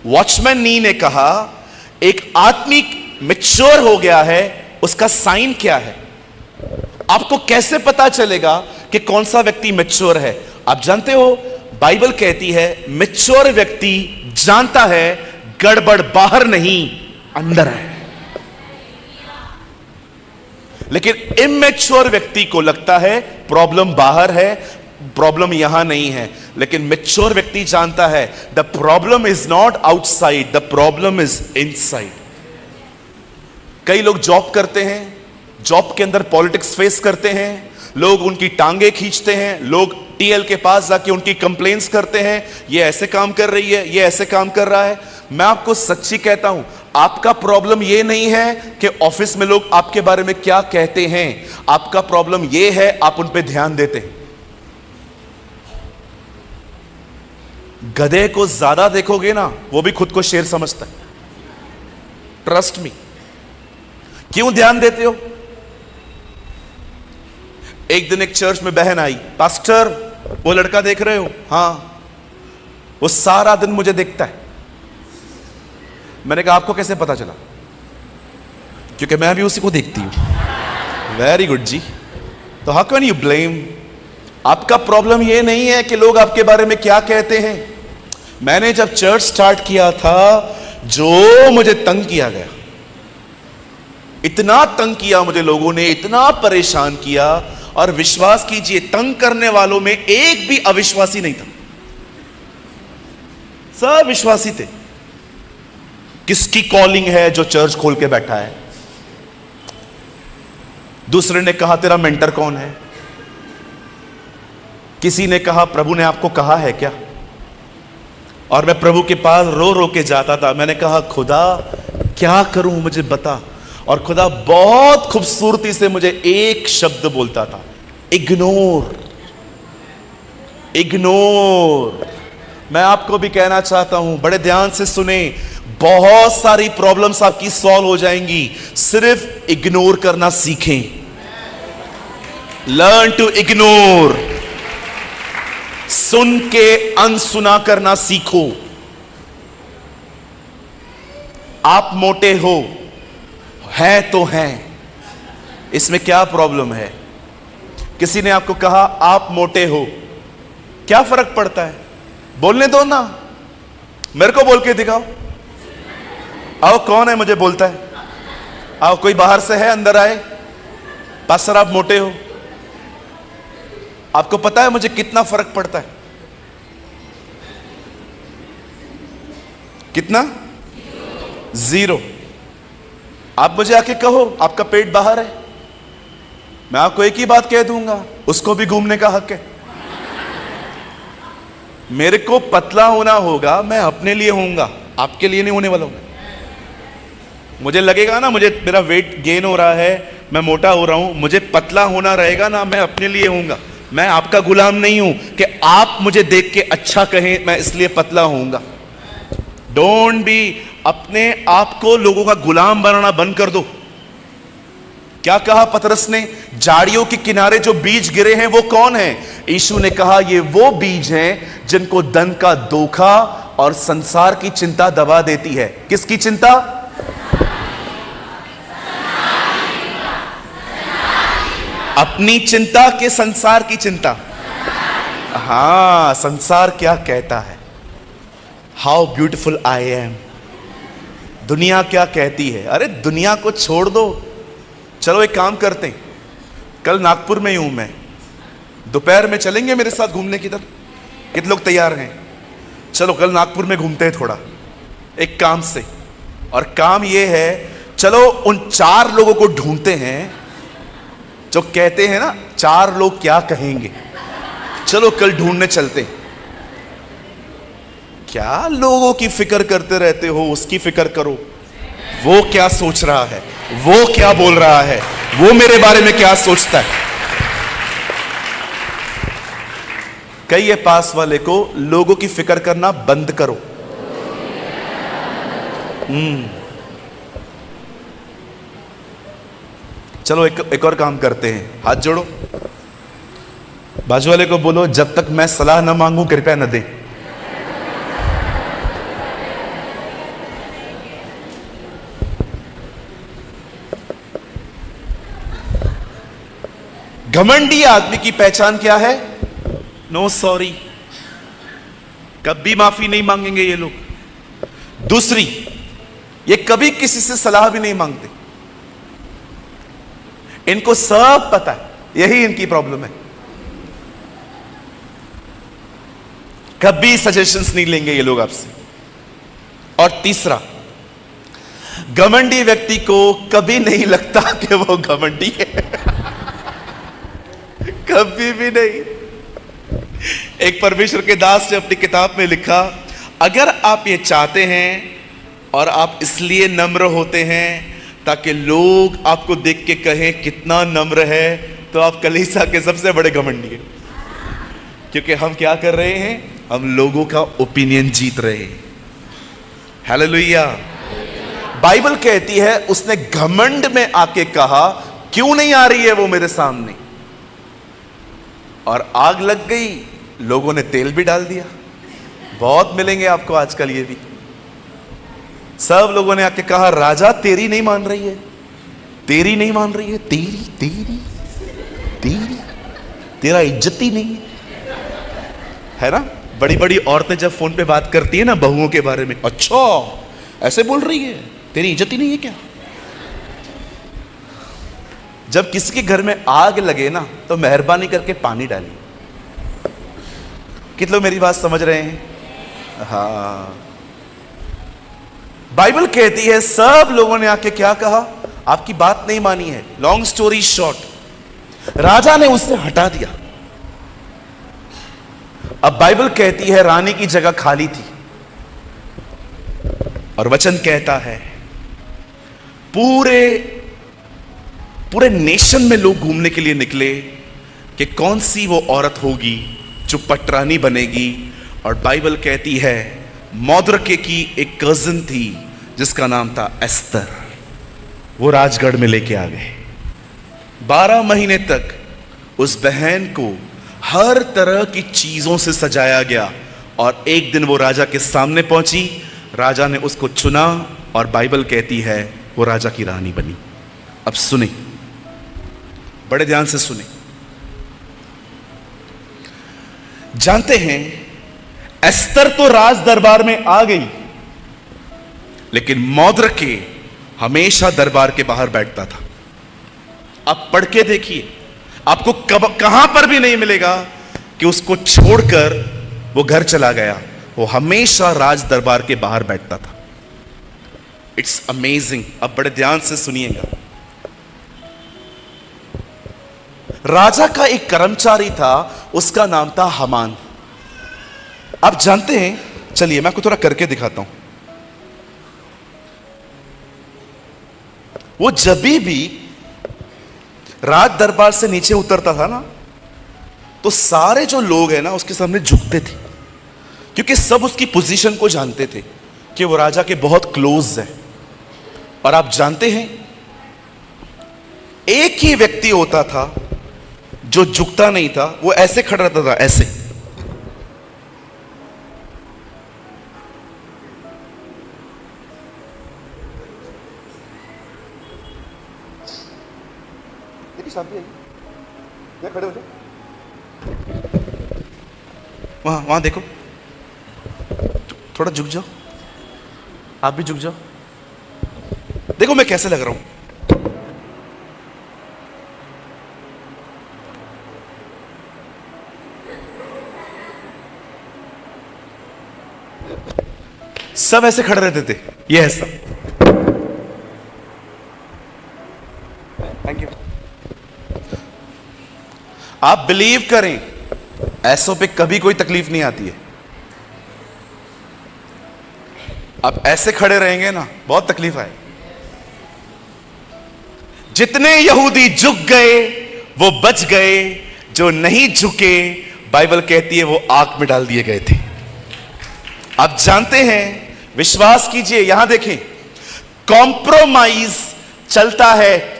वॉचमैन नी ने कहा एक आदमी मैच्योर हो गया है, उसका साइन क्या है? आपको कैसे पता चलेगा कि कौन सा व्यक्ति मैच्योर है? आप जानते हो बाइबल कहती है मैच्योर व्यक्ति जानता है गड़बड़ बाहर नहीं अंदर है। लेकिन इमैच्योर व्यक्ति को लगता है प्रॉब्लम बाहर है, प्रॉब्लम यहां नहीं है। लेकिन मैच्योर व्यक्ति जानता है the problem is not outside, the problem is inside. कई लोग जॉब करते हैं, जॉब के अंदर पॉलिटिक्स फेस करते हैं, लोग उनकी टांगे खींचते हैं, लोग टीएल के पास जाके उनकी कंप्लेंट्स करते हैं, ये ऐसे काम कर रही है, ये ऐसे काम कर रहा है। मैं आपको सच्ची कहता हूं, आपका प्रॉब्लम ये नहीं है कि ऑफिस में लोग आपके बारे में क्या कहते हैं, आपका प्रॉब्लम ये है आप उन पे ध्यान देते हैं। गधे को ज्यादा देखोगे ना वो भी खुद को शेर समझता है, ट्रस्ट मी। क्यों ध्यान देते हो? एक दिन एक चर्च में बहन आई, पास्टर वो लड़का देख रहे हो? हाँ, वो सारा दिन मुझे देखता है। मैंने कहा आपको कैसे पता चला? क्योंकि मैं भी उसी को देखती हूं। वेरी गुड जी, तो हाउ कैन यू ब्लेम? आपका प्रॉब्लम यह नहीं है कि लोग आपके बारे में क्या कहते हैं। मैंने जब चर्च स्टार्ट किया था, जो मुझे तंग किया गया, इतना तंग किया मुझे लोगों ने, इतना परेशान किया, और विश्वास कीजिए तंग करने वालों में एक भी अविश्वासी नहीं था, सब विश्वासी थे। किसकी कॉलिंग है जो चर्च खोल के बैठा है? दूसरे ने कहा तेरा मेंटर कौन है? किसी ने कहा प्रभु ने आपको कहा है क्या? और मैं प्रभु के पास रो रो के जाता था। मैंने कहा खुदा क्या करूं, मुझे बता। और खुदा बहुत खूबसूरती से मुझे एक शब्द बोलता था, इग्नोर, इग्नोर। मैं आपको भी कहना चाहता हूं, बड़े ध्यान से सुने, बहुत सारी प्रॉब्लम्स आपकी सॉल्व हो जाएंगी, सिर्फ इग्नोर करना सीखें। Learn to ignore. सुन के अनसुना करना सीखो। आप मोटे हो, है तो हैं, इसमें क्या प्रॉब्लम है? किसी ने आपको कहा आप मोटे हो, क्या फर्क पड़ता है? बोलने दो ना, मेरे को बोल के दिखाओ। आओ, कौन है मुझे बोलता है? आओ, कोई बाहर से है, अंदर आए। पास्टर आप मोटे हो, आपको पता है मुझे कितना फर्क पड़ता है? कितना? 0। आप मुझे आके कहो आपका पेट बाहर है, मैं आपको एक ही बात कह दूंगा, उसको भी घूमने का हक है। मेरे को पतला होना होगा, मैं अपने लिए होऊंगा, आपके लिए नहीं होने वाला हूं। मुझे लगेगा ना मुझे मेरा वेट गेन हो रहा है, मैं मोटा हो रहा हूं, मुझे पतला होना रहेगा ना, मैं अपने लिए होऊंगा। मैं आपका गुलाम नहीं हूं कि आप मुझे देख के अच्छा कहें, मैं इसलिए पतला होऊंगा। डोंट बी, अपने आप को लोगों का गुलाम बनाना बंद कर दो। क्या कहा पतरस ने? झाड़ियों के किनारे जो बीज गिरे हैं वो कौन है? यीशु ने कहा ये वो बीज हैं जिनको धन का धोखा और संसार की चिंता दबा देती है। किसकी चिंता? अपनी चिंता के संसार की चिंता। हां, संसार क्या कहता है? How beautiful I am. दुनिया क्या कहती है? अरे दुनिया को छोड़ दो, चलो एक काम करते हैं, कल नागपुर में ही हूं मैं, दोपहर में चलेंगे मेरे साथ घूमने की तरफ? कितने लोग तैयार हैं? चलो कल नागपुर में घूमते हैं थोड़ा, एक काम से। और काम यह है, चलो उन 4 लोगों को ढूंढते हैं जो कहते हैं ना 4 लोग क्या कहेंगे। चलो कल ढूंढने चलते हैं। क्या लोगों की फिक्र करते रहते हो, उसकी फिक्र करो। वो क्या सोच रहा है, वो क्या बोल रहा है, वो मेरे बारे में क्या सोचता है। कहिए पास वाले को, लोगों की फिक्र करना बंद करो। चलो एक और काम करते हैं, हाथ जोड़ो, बाजू वाले को बोलो जब तक मैं सलाह ना मांगूं कृपया न दे। घमंडी आदमी की पहचान क्या है? नो सॉरी, कभी माफी नहीं मांगेंगे ये लोग। दूसरी, ये कभी किसी से सलाह भी नहीं मांगते, इनको सब पता है, यही इनकी प्रॉब्लम है। कभी सजेशंस नहीं लेंगे ये लोग आपसे। और तीसरा, घमंडी व्यक्ति को कभी नहीं लगता कि वो घमंडी है। कभी भी नहीं। एक परमेश्वर के दास ने अपनी किताब में लिखा, अगर आप ये चाहते हैं और आप इसलिए नम्र होते हैं ताकि लोग आपको देख के कहें कितना नम्र है, तो आप कलीसिया के सबसे बड़े घमंडी हैं। क्योंकि हम क्या कर रहे हैं? हम लोगों का ओपिनियन जीत रहे हैं। हालेलुया। बाइबल कहती है उसने घमंड में आके कहा, क्यों नहीं आ रही है वो मेरे सामने? और आग लग गई, लोगों ने तेल भी डाल दिया। बहुत मिलेंगे आपको आजकल ये भी। सब लोगों ने आके कहा, राजा तेरी नहीं मान रही है, तेरी नहीं मान रही है, तेरी तेरी तेरी तेरा इज्जत ही नहीं है ना। बड़ी बड़ी औरतें जब फोन पे बात करती है ना बहुओं के बारे में, अच्छा ऐसे बोल रही है, तेरी इज्जत ही नहीं है क्या। जब किसी के घर में आग लगे ना तो मेहरबानी करके पानी डालिए। कितने लोग मेरी बात समझ रहे हैं? हाँ, बाइबल कहती है सब लोगों ने आके क्या कहा, आपकी बात नहीं मानी है। लॉन्ग स्टोरी शॉर्ट, राजा ने उससे हटा दिया। अब बाइबल कहती है रानी की जगह खाली थी, और वचन कहता है पूरे पूरे नेशन में लोग घूमने के लिए निकले कि कौन सी वो औरत होगी जो पटरानी बनेगी। और बाइबल कहती है मौद्रके की एक कजिन थी जिसका नाम था एस्तर, वो राजगढ़ में लेके आ गए। 12 महीने तक उस बहन को हर तरह की चीजों से सजाया गया, और एक दिन वो राजा के सामने पहुंची, राजा ने उसको चुना, और बाइबल कहती है वो राजा की रानी बनी। अब सुने, बड़े ध्यान से सुने। जानते हैं एस्तर तो राज दरबार में आ गई, लेकिन मौद्रके हमेशा दरबार के बाहर बैठता था। आप पढ़ के देखिए, आपको कहां पर भी नहीं मिलेगा कि उसको छोड़कर वो घर चला गया। वो हमेशा राज दरबार के बाहर बैठता था। It's amazing. अब बड़े ध्यान से सुनिएगा। राजा का एक कर्मचारी था, उसका नाम था हामान। आप जानते हैं, चलिए मैं आपको थोड़ा करके दिखाता हूं। वो जब भी राज दरबार से नीचे उतरता था ना, तो सारे जो लोग हैं ना उसके सामने झुकते थे, क्योंकि सब उसकी पोजीशन को जानते थे कि वो राजा के बहुत क्लोज है। और आप जानते हैं एक ही व्यक्ति होता था जो झुकता नहीं था, वो ऐसे खड़ा रहता था, ऐसे। देखिए शांति आई, यहाँ खड़े हो जाओ, वहां वहां देखो, थोड़ा झुक जाओ, आप भी झुक जाओ। देखो मैं कैसे लग रहा हूं। सब ऐसे खड़े रहते थे, ये है सब। Thank you. आप बिलीव करें, ऐसों पे कभी कोई तकलीफ नहीं आती है। आप ऐसे खड़े रहेंगे ना, बहुत तकलीफ आए। जितने यहूदी झुक गए वो बच गए, जो नहीं झुके बाइबल कहती है वो आग में डाल दिए गए थे। आप जानते हैं, विश्वास कीजिए, यहां देखें, कॉम्प्रोमाइज चलता है।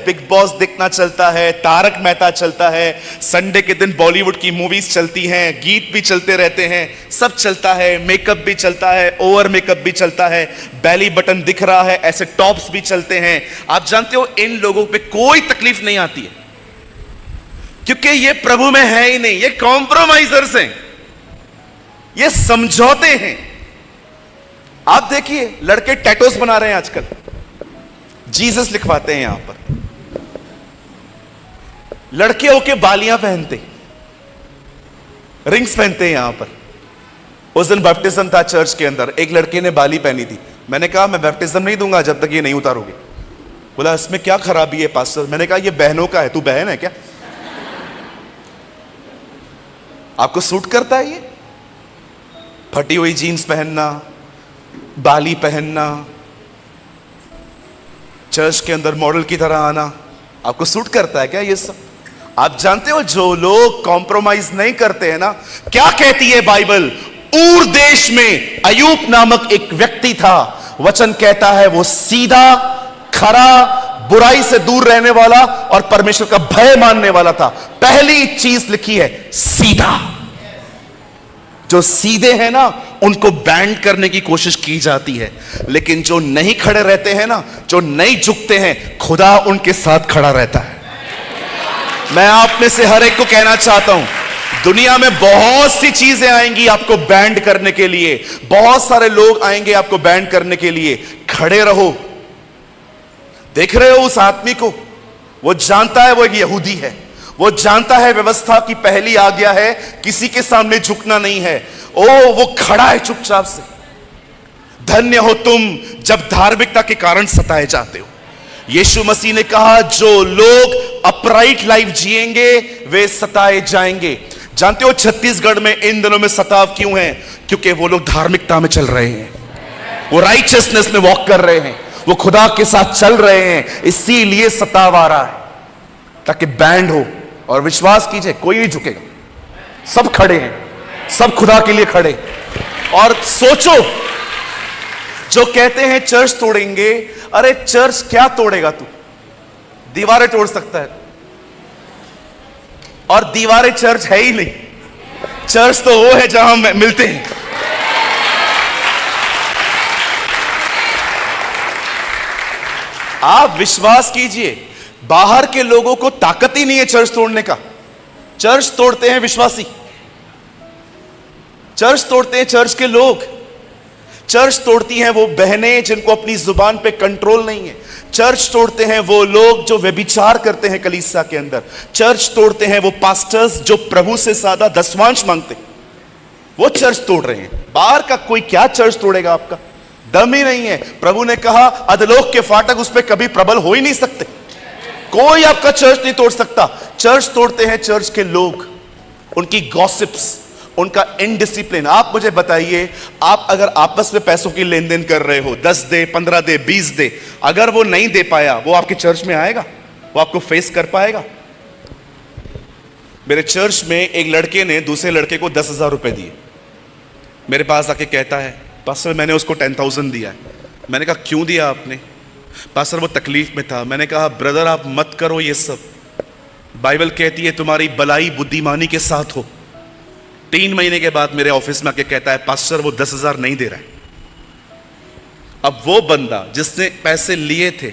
बिग बॉस देखना चलता है, तारक मेहता चलता है, संडे के दिन बॉलीवुड की मूवीज चलती हैं, गीत भी चलते रहते हैं, सब चलता है, मेकअप भी चलता है, ओवर मेकअप भी चलता है, बेली बटन दिख रहा है, ऐसे टॉप्स भी चलते हैं। आप जानते हो इन लोगों पे कोई तकलीफ नहीं आती है, क्योंकि ये प्रभु में है ही नहीं। ये कॉम्प्रोमाइजर्स हैं, ये समझौते हैं। आप देखिए, लड़के टैटूज बना रहे हैं आजकल, जीसस लिखवाते हैं यहां पर। लड़के होके बालियां पहनते, रिंग्स पहनते हैं यहां पर। उस दिन बैप्टिज्म था चर्च के अंदर, एक लड़के ने बाली पहनी थी। मैंने कहा मैं बैप्टिज्म नहीं दूंगा जब तक ये नहीं उतारोगे। बोला इसमें क्या खराबी है पास्टर? मैंने कहा ये बहनों का है, तू बहन है क्या? आपको सूट करता है ये? फटी हुई जीन्स पहनना, बाली पहनना, चर्च के अंदर मॉडल की तरह आना, आपको सूट करता है क्या ये सब? आप जानते हो जो लोग कॉम्प्रोमाइज नहीं करते हैं ना, क्या कहती है बाइबल? ऊर देश में अयूब नामक एक व्यक्ति था, वचन कहता है वो सीधा, खरा, बुराई से दूर रहने वाला और परमेश्वर का भय मानने वाला था। पहली चीज लिखी है सीधा। जो सीधे हैं ना उनको बैंड करने की कोशिश की जाती है, लेकिन जो नहीं खड़े रहते हैं ना, जो नहीं झुकते हैं, खुदा उनके साथ खड़ा रहता है। मैं आप में से हर एक को कहना चाहता हूं, दुनिया में बहुत सी चीजें आएंगी आपको बैंड करने के लिए, बहुत सारे लोग आएंगे आपको बैंड करने के लिए। खड़े रहो। देख रहे हो उस आदमी को, वो जानता है वो एक यहूदी है, वो जानता है व्यवस्था की पहली आज्ञा है किसी के सामने झुकना नहीं है। ओ, वो खड़ा है चुपचाप से। धन्य हो तुम जब धार्मिकता के कारण सताए जाते हो। यीशु मसीह ने कहा जो लोग अपराइट लाइफ जिएंगे वे सताए जाएंगे। जानते हो छत्तीसगढ़ में इन दिनों में सताव क्यों है? क्योंकि वो लोग धार्मिकता में चल रहे हैं, वो राइचियसनेस में वॉक कर रहे हैं, वो खुदा के साथ चल रहे हैं, इसीलिए सताव आ रहा है, ताकि बैंड हो। और विश्वास कीजिए कोई नहीं झुकेगा, सब खड़े हैं, सब खुदा के लिए खड़े। और सोचो, जो कहते हैं चर्च तोड़ेंगे, अरे चर्च क्या तोड़ेगा तू? दीवारें तोड़ सकता है, और दीवारें चर्च है ही नहीं। चर्च तो वो है जहां मिलते हैं। आप विश्वास कीजिए, बाहर के लोगों को ताकत ही नहीं है चर्च तोड़ने का। चर्च तोड़ते हैं विश्वासी, चर्च तोड़ते हैं चर्च के लोग, चर्च तोड़ती हैं वो बहनें जिनको अपनी जुबान पे कंट्रोल नहीं है, चर्च तोड़ते हैं वो लोग जो व्यभिचार करते हैं कलीसिया के अंदर, चर्च तोड़ते हैं वो पास्टर्स जो प्रभु से ज्यादा दसवांश मांगते हैं, वो चर्च तोड़ रहे हैं। बाहर का कोई क्या चर्च तोड़ेगा? आपका दम ही नहीं है। प्रभु ने कहा अधलोक के फाटक उस पर कभी प्रबल हो ही नहीं सकते, कोई आपका चर्च नहीं तोड़ सकता। चर्च तोड़ते हैं चर्च के लोग, उनकी गॉसिप्स, उनका इनडिसिप्लिन। आप मुझे बताइए, आप अगर आपस में पैसों की लेन देन कर रहे हो, 10 दे, 15 दे, 20 दे, अगर वो नहीं दे पाया, वो आपके चर्च में आएगा? वो आपको फेस कर पाएगा? मेरे चर्च में एक लड़के ने दूसरे लड़के को 10,000 रुपए दिए। मेरे पास आके कहता है पास्टर मैंने उसको 10,000 दिया है। मैंने कहा क्यों दिया आपने? पास्टर वो तकलीफ में था। मैंने कहा ब्रदर आप मत करो ये सब, बाइबल कहती है तुम्हारी भलाई बुद्धिमानी के साथ हो। 3 महीने के बाद मेरे ऑफिस में आके कहता है पास्टर वो 10,000 नहीं दे रहा है। अब वो बंदा जिसने पैसे लिए थे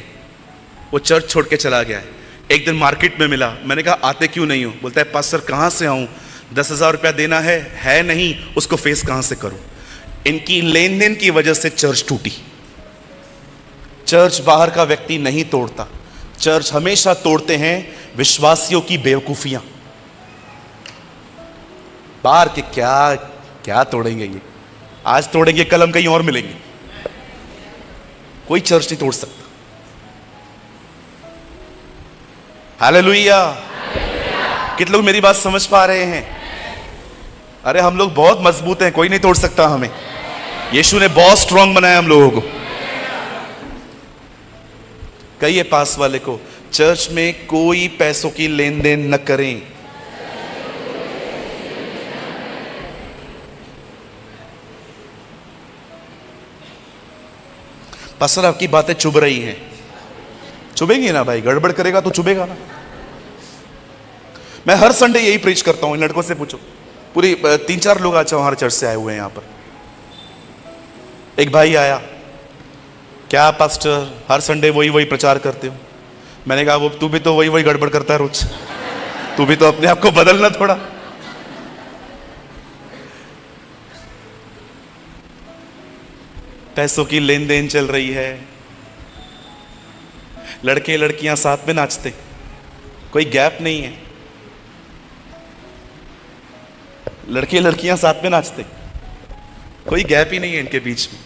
वो चर्च छोड़ के चला गया है। एक दिन मार्केट में मिला, मैंने कहा आते क्यों नहीं हो? बोलता है पास्टर कहां से आऊं, 10,000 रुपया देना है नहीं, उसको फेस कहां से करूं? इनकी लेन देन की वजह से चर्च टूटी। चर्च बाहर का व्यक्ति नहीं तोड़ता, चर्च हमेशा तोड़ते हैं विश्वासियों की बेवकूफियां। बाहर के क्या क्या तोड़ेंगे ये? आज तोड़ेंगे कल हम कहीं और मिलेंगे। कोई चर्च नहीं तोड़ सकता। हालेलुया। कितने लोग मेरी बात समझ पा रहे हैं? अरे हम लोग बहुत मजबूत हैं, कोई नहीं तोड़ सकता हमें। यीशु ने बहुत स्ट्रांग बनाया हम लोगों को। कहिए पास वाले को, चर्च में कोई पैसों की लेन देन न करें। पास्टर आपकी बातें चुभ रही हैं। चुभेंगी ना भाई, गड़बड़ करेगा तो चुभेगा ना। मैं हर संडे यही प्रीच करता हूं, इन लड़कों से पूछो, पूरी 3-4 लोग आज हमारे चर्च से आए हुए हैं यहां पर। एक भाई आया, क्या पास्टर हर संडे वही प्रचार करते हो? मैंने कहा वो तू भी तो वही गड़बड़ करता है रोज, तू भी तो अपने आप को बदलना थोड़ा। पैसों की लेन देन चल रही है, लड़के लड़कियां साथ में नाचते, कोई गैप नहीं है। लड़के लड़कियां साथ में नाचते, कोई गैप ही नहीं है इनके बीच में।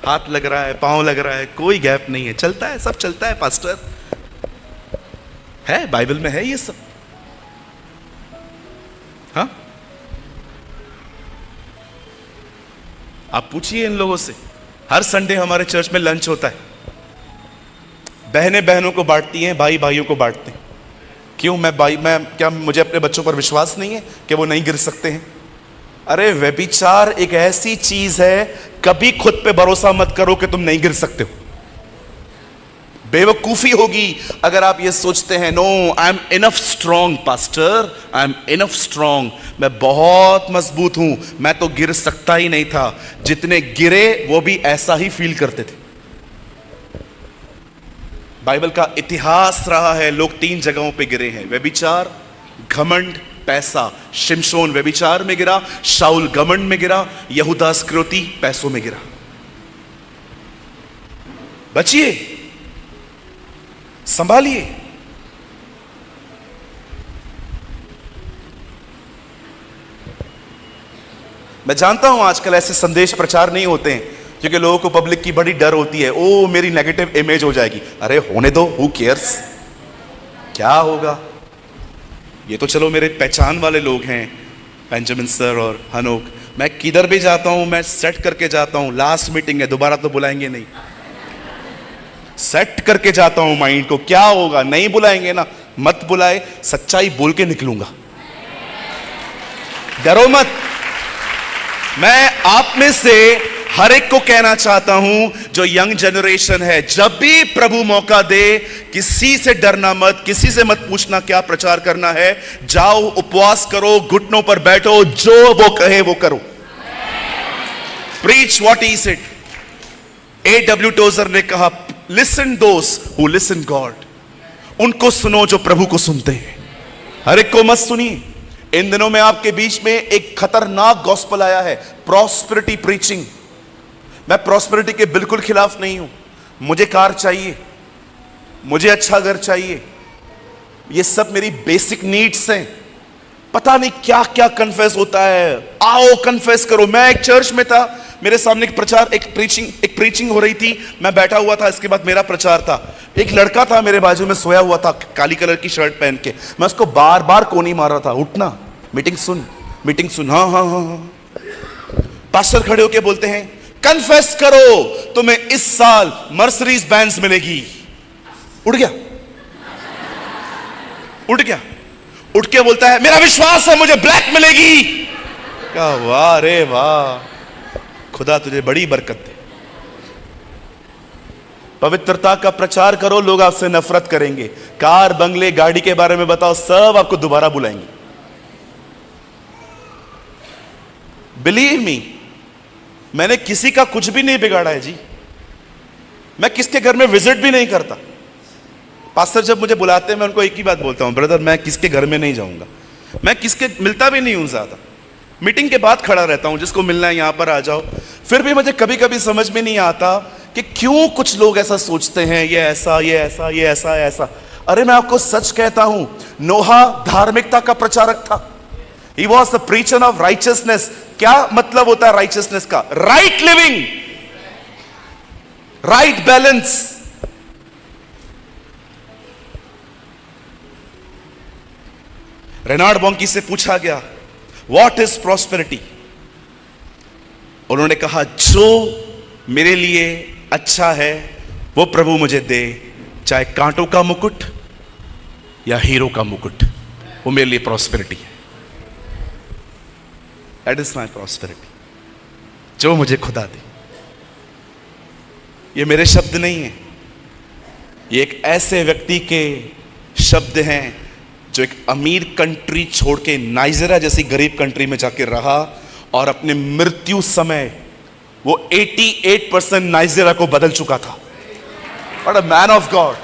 हाथ लग रहा है, पांव लग रहा है, कोई गैप नहीं है, चलता है, सब चलता है। पास्टर है, बाइबल में है ये सब। हाँ, आप पूछिए इन लोगों से। हर संडे हमारे चर्च में लंच होता है, बहनें बहनों को बांटती हैं, भाई भाइयों को बांटते हैं। क्यों? मैं क्या मुझे अपने बच्चों पर विश्वास नहीं है कि वो नहीं गिर सकते हैं? अरे व्यभिचार एक ऐसी चीज है, कभी खुद पे भरोसा मत करो कि तुम नहीं गिर सकते हो। बेवकूफी होगी अगर आप ये सोचते हैं no I am enough strong pastor, I am enough strong, मैं बहुत मजबूत हूं, मैं तो गिर सकता ही नहीं था। जितने गिरे वो भी ऐसा ही फील करते थे। बाइबल का इतिहास रहा है, लोग 3 जगहों पे गिरे हैं, व्यभिचार, घमंड, पैसा। शिमशोन व्यभिचार में गिरा, शाऊल घमंड में गिरा, यहूदा इस्करियोती पैसों में गिरा। बचिए, संभालिए। मैं जानता हूं आजकल ऐसे संदेश प्रचार नहीं होते हैं क्योंकि लोगों को पब्लिक की बड़ी डर होती है, ओ मेरी नेगेटिव इमेज हो जाएगी। अरे होने दो, हु केयर्स, क्या होगा। ये तो चलो मेरे पहचान वाले लोग हैं, बेंजामिन सर और हनोक। मैं किधर भी जाता हूं मैं सेट करके जाता हूं, लास्ट मीटिंग है, दोबारा तो बुलाएंगे नहीं। सेट करके जाता हूं माइंड को, क्या होगा, नहीं बुलाएंगे ना, मत बुलाए, सच्चाई बोल के निकलूंगा, डरो मत। मैं आप में से हर एक को कहना चाहता हूं, जो यंग जनरेशन है, जब भी प्रभु मौका दे, किसी से डरना मत, किसी से मत पूछना क्या प्रचार करना है। जाओ, उपवास करो, घुटनों पर बैठो, जो वो कहे वो करो। Preach what he said. A.W. Trouser ने कहा, listen those who listen God. उनको सुनो जो प्रभु को सुनते हैं, हर एक को मत सुनिए। इन दिनों में आपके बीच में एक खतरनाक गॉस्पेल आया है, प्रॉस्पेरिटी प्रीचिंग। मैं प्रॉस्पेरिटी के बिल्कुल खिलाफ नहीं हूं। मुझे कार चाहिए, मुझे अच्छा घर चाहिए, ये सब मेरी बेसिक नीड्स हैं। पता नहीं क्या क्या कन्फेस होता है, आओ कन्फेस करो। मैं एक चर्च में था, मेरे सामने एक प्रीचिंग हो रही थी, मैं बैठा हुआ था, इसके बाद मेरा प्रचार था। एक लड़का था मेरे बाजू में सोया हुआ था, काली कलर की शर्ट पहन के। मैं उसको बार बार कोनी मार रहा था, उठना, मीटिंग सुन, मीटिंग सुन। हाँ हाँ हाँ हाँ। पास्टर खड़े होके बोलते हैं, कन्फेस करो तुम्हें इस साल मर्सिडीज बेंज मिलेगी। उठ गया, उठ गया, उठ के बोलता है, मेरा विश्वास है मुझे ब्लैक मिलेगी। क्या वाह रे वाह, खुदा तुझे बड़ी बरकत दे। पवित्रता का प्रचार करो, लोग आपसे नफरत करेंगे। कार, बंगले, गाड़ी के बारे में बताओ, सब आपको दोबारा बुलाएंगे। बिलीव मी, मैंने किसी का कुछ भी नहीं बिगाड़ा है जी। मैं किसके घर में विजिट भी नहीं करता। पास्टर जब मुझे बुलाते हैं, मैं उनको एक ही बात बोलता हूं, ब्रदर मैं किसके घर में नहीं जाऊंगा। मैं किसके मिलता भी नहीं हूं ज्यादा, मीटिंग के बाद खड़ा रहता हूं, जिसको मिलना है यहां पर आ जाओ। फिर भी मुझे कभी कभी समझ में नहीं आता कि क्यों कुछ लोग ऐसा सोचते हैं, ये ऐसा, ये ऐसा, ये ऐसा, ऐसा। अरे मैं आपको सच कहता हूं, नोहा धार्मिकता का प्रचारक था। He was the preacher of righteousness। क्या मतलब होता है राइचियसनेस का? Right living, right balance. रेनार्ड बॉन्की से पूछा गया, व्हाट इज प्रॉस्पेरिटी? उन्होंने कहा, जो मेरे लिए अच्छा है वो प्रभु मुझे दे, चाहे कांटों का मुकुट या हीरो का मुकुट, वो मेरे लिए प्रॉस्पेरिटी है। दैट इज माई प्रॉस्पेरिटी, जो मुझे खुदा दे। ये मेरे शब्द नहीं है, ये एक ऐसे व्यक्ति के शब्द हैं जो एक अमीर कंट्री छोड़ के नाइजीरिया जैसी गरीब कंट्री में जाकर रहा, और अपने मृत्यु समय वो 88% नाइजीरिया को बदल चुका था। What a man of God.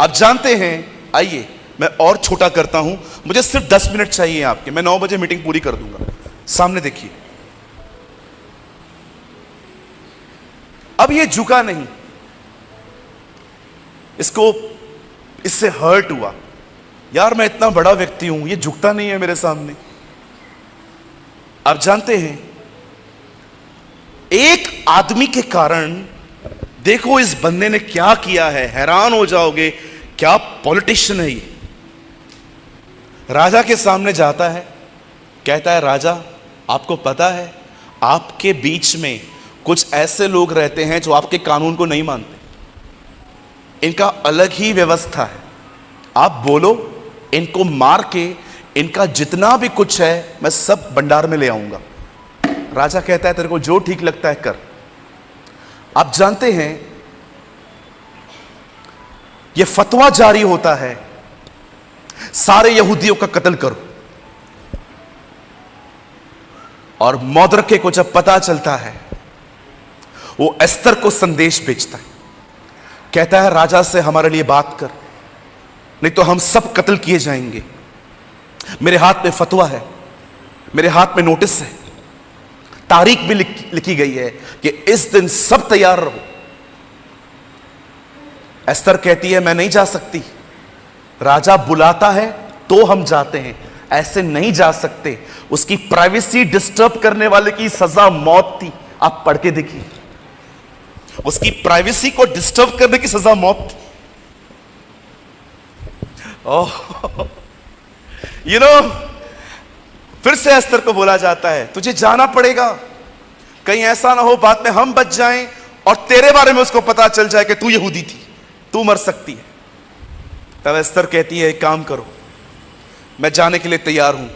आप जानते हैं, आइए मैं और छोटा करता हूं, मुझे सिर्फ 10 मिनट चाहिए आपके, मैं 9 बजे मीटिंग पूरी कर दूंगा। सामने देखिए, अब ये झुका नहीं, इसको इससे हर्ट हुआ, यार मैं इतना बड़ा व्यक्ति हूं, ये झुकता नहीं है मेरे सामने। आप जानते हैं, एक आदमी के कारण देखो इस बंदे ने क्या किया है, हैरान हो जाओगे, क्या पॉलिटिशियन है ये। राजा के सामने जाता है, कहता है, राजा आपको पता है आपके बीच में कुछ ऐसे लोग रहते हैं जो आपके कानून को नहीं मानते, इनका अलग ही व्यवस्था है, आप बोलो इनको मार के इनका जितना भी कुछ है मैं सब भंडार में ले आऊंगा। राजा कहता है, तेरे को जो ठीक लगता है कर। आप जानते हैं, यह फतवा जारी होता है, सारे यहूदियों का कत्ल करो। और मौद्रके को जब पता चलता है, वो एस्तर को संदेश भेजता है, कहता है राजा से हमारे लिए बात कर। नहीं तो हम सब कत्ल किए जाएंगे। मेरे हाथ में फतवा है, मेरे हाथ में नोटिस है, तारीख भी लिखी गई है कि इस दिन सब तैयार रहो। एस्तर कहती है मैं नहीं जा सकती, राजा बुलाता है तो हम जाते हैं, ऐसे नहीं जा सकते। उसकी प्राइवेसी डिस्टर्ब करने वाले की सजा मौत थी। आप पढ़ के देखिए, उसकी प्राइवेसी को डिस्टर्ब करने की सजा मौत थी। ओह यू नो, फिर से एस्तर को बोला जाता है तुझे जाना पड़ेगा, कहीं ऐसा ना हो बाद में हम बच जाएं और तेरे बारे में उसको पता चल जाए कि तू यहूदी थी, तू मर सकती है। तब एस्तर कहती है एक काम करो, मैं जाने के लिए तैयार हूं,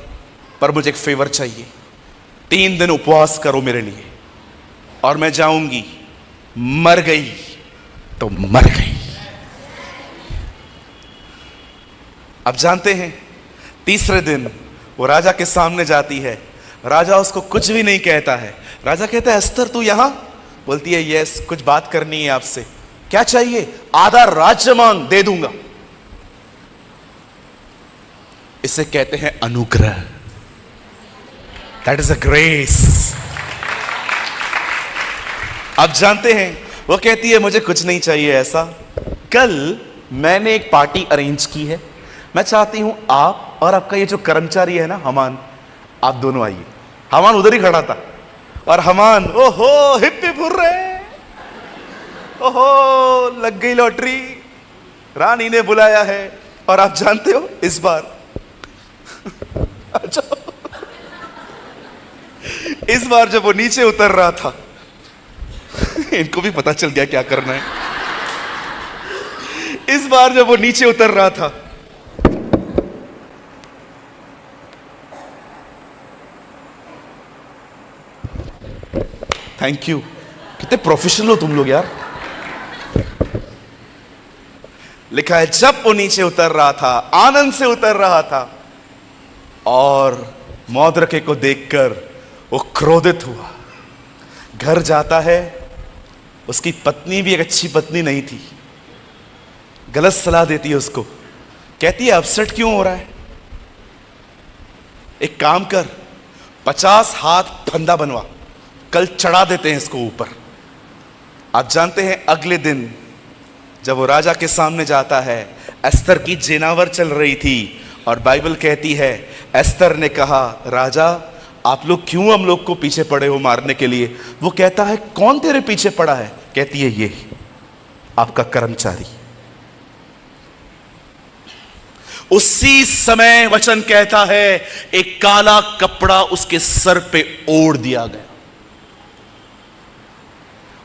पर मुझे एक फेवर चाहिए। 3 दिन उपवास करो मेरे लिए और मैं जाऊंगी। मर गई तो मर गई। अब जानते हैं, तीसरे दिन वो राजा के सामने जाती है। राजा उसको कुछ भी नहीं कहता है। राजा कहता है एस्तर तू यहां? बोलती है यस, कुछ बात करनी है आपसे। क्या चाहिए? आधा राज्य मांग, दे दूंगा। इसे कहते हैं अनुग्रह। That is a grace. अब जानते हैं, वो कहती है मुझे कुछ नहीं चाहिए ऐसा। कल मैंने एक पार्टी अरेंज की है, मैं चाहती हूं आप और आपका ये जो कर्मचारी है ना हमान, आप दोनों आइए। हमान उधर ही खड़ा था और हमान ओहो हिप हिप हुर्रे, ओहो लग गई लॉटरी, रानी ने बुलाया है। और आप जानते हो इस बार अच्छा, इस बार जब वो नीचे उतर रहा था इनको भी पता चल गया क्या करना है। इस बार जब वो नीचे उतर रहा था, थैंक यू, कितने प्रोफेशनल हो तुम लोग यार। लिखा है जब वो नीचे उतर रहा था, आनंद से उतर रहा था और मौद्रके को देखकर वो क्रोधित हुआ। घर जाता है, उसकी पत्नी भी एक अच्छी पत्नी नहीं थी, गलत सलाह देती है उसको। कहती है अपसेट क्यों हो रहा है, एक काम कर 50 हाथ फंदा बनवा, कल चढ़ा देते हैं इसको ऊपर। आप जानते हैं अगले दिन जब वो राजा के सामने जाता है, एस्तर की जेनावर चल रही थी और बाइबल कहती है एस्तर ने कहा राजा आप लोग क्यों हम लोग को पीछे पड़े हो मारने के लिए। वो कहता है कौन तेरे पीछे पड़ा है? कहती है ये आपका कर्मचारी। उसी समय वचन कहता है एक काला कपड़ा उसके सर पे ओढ़ दिया गया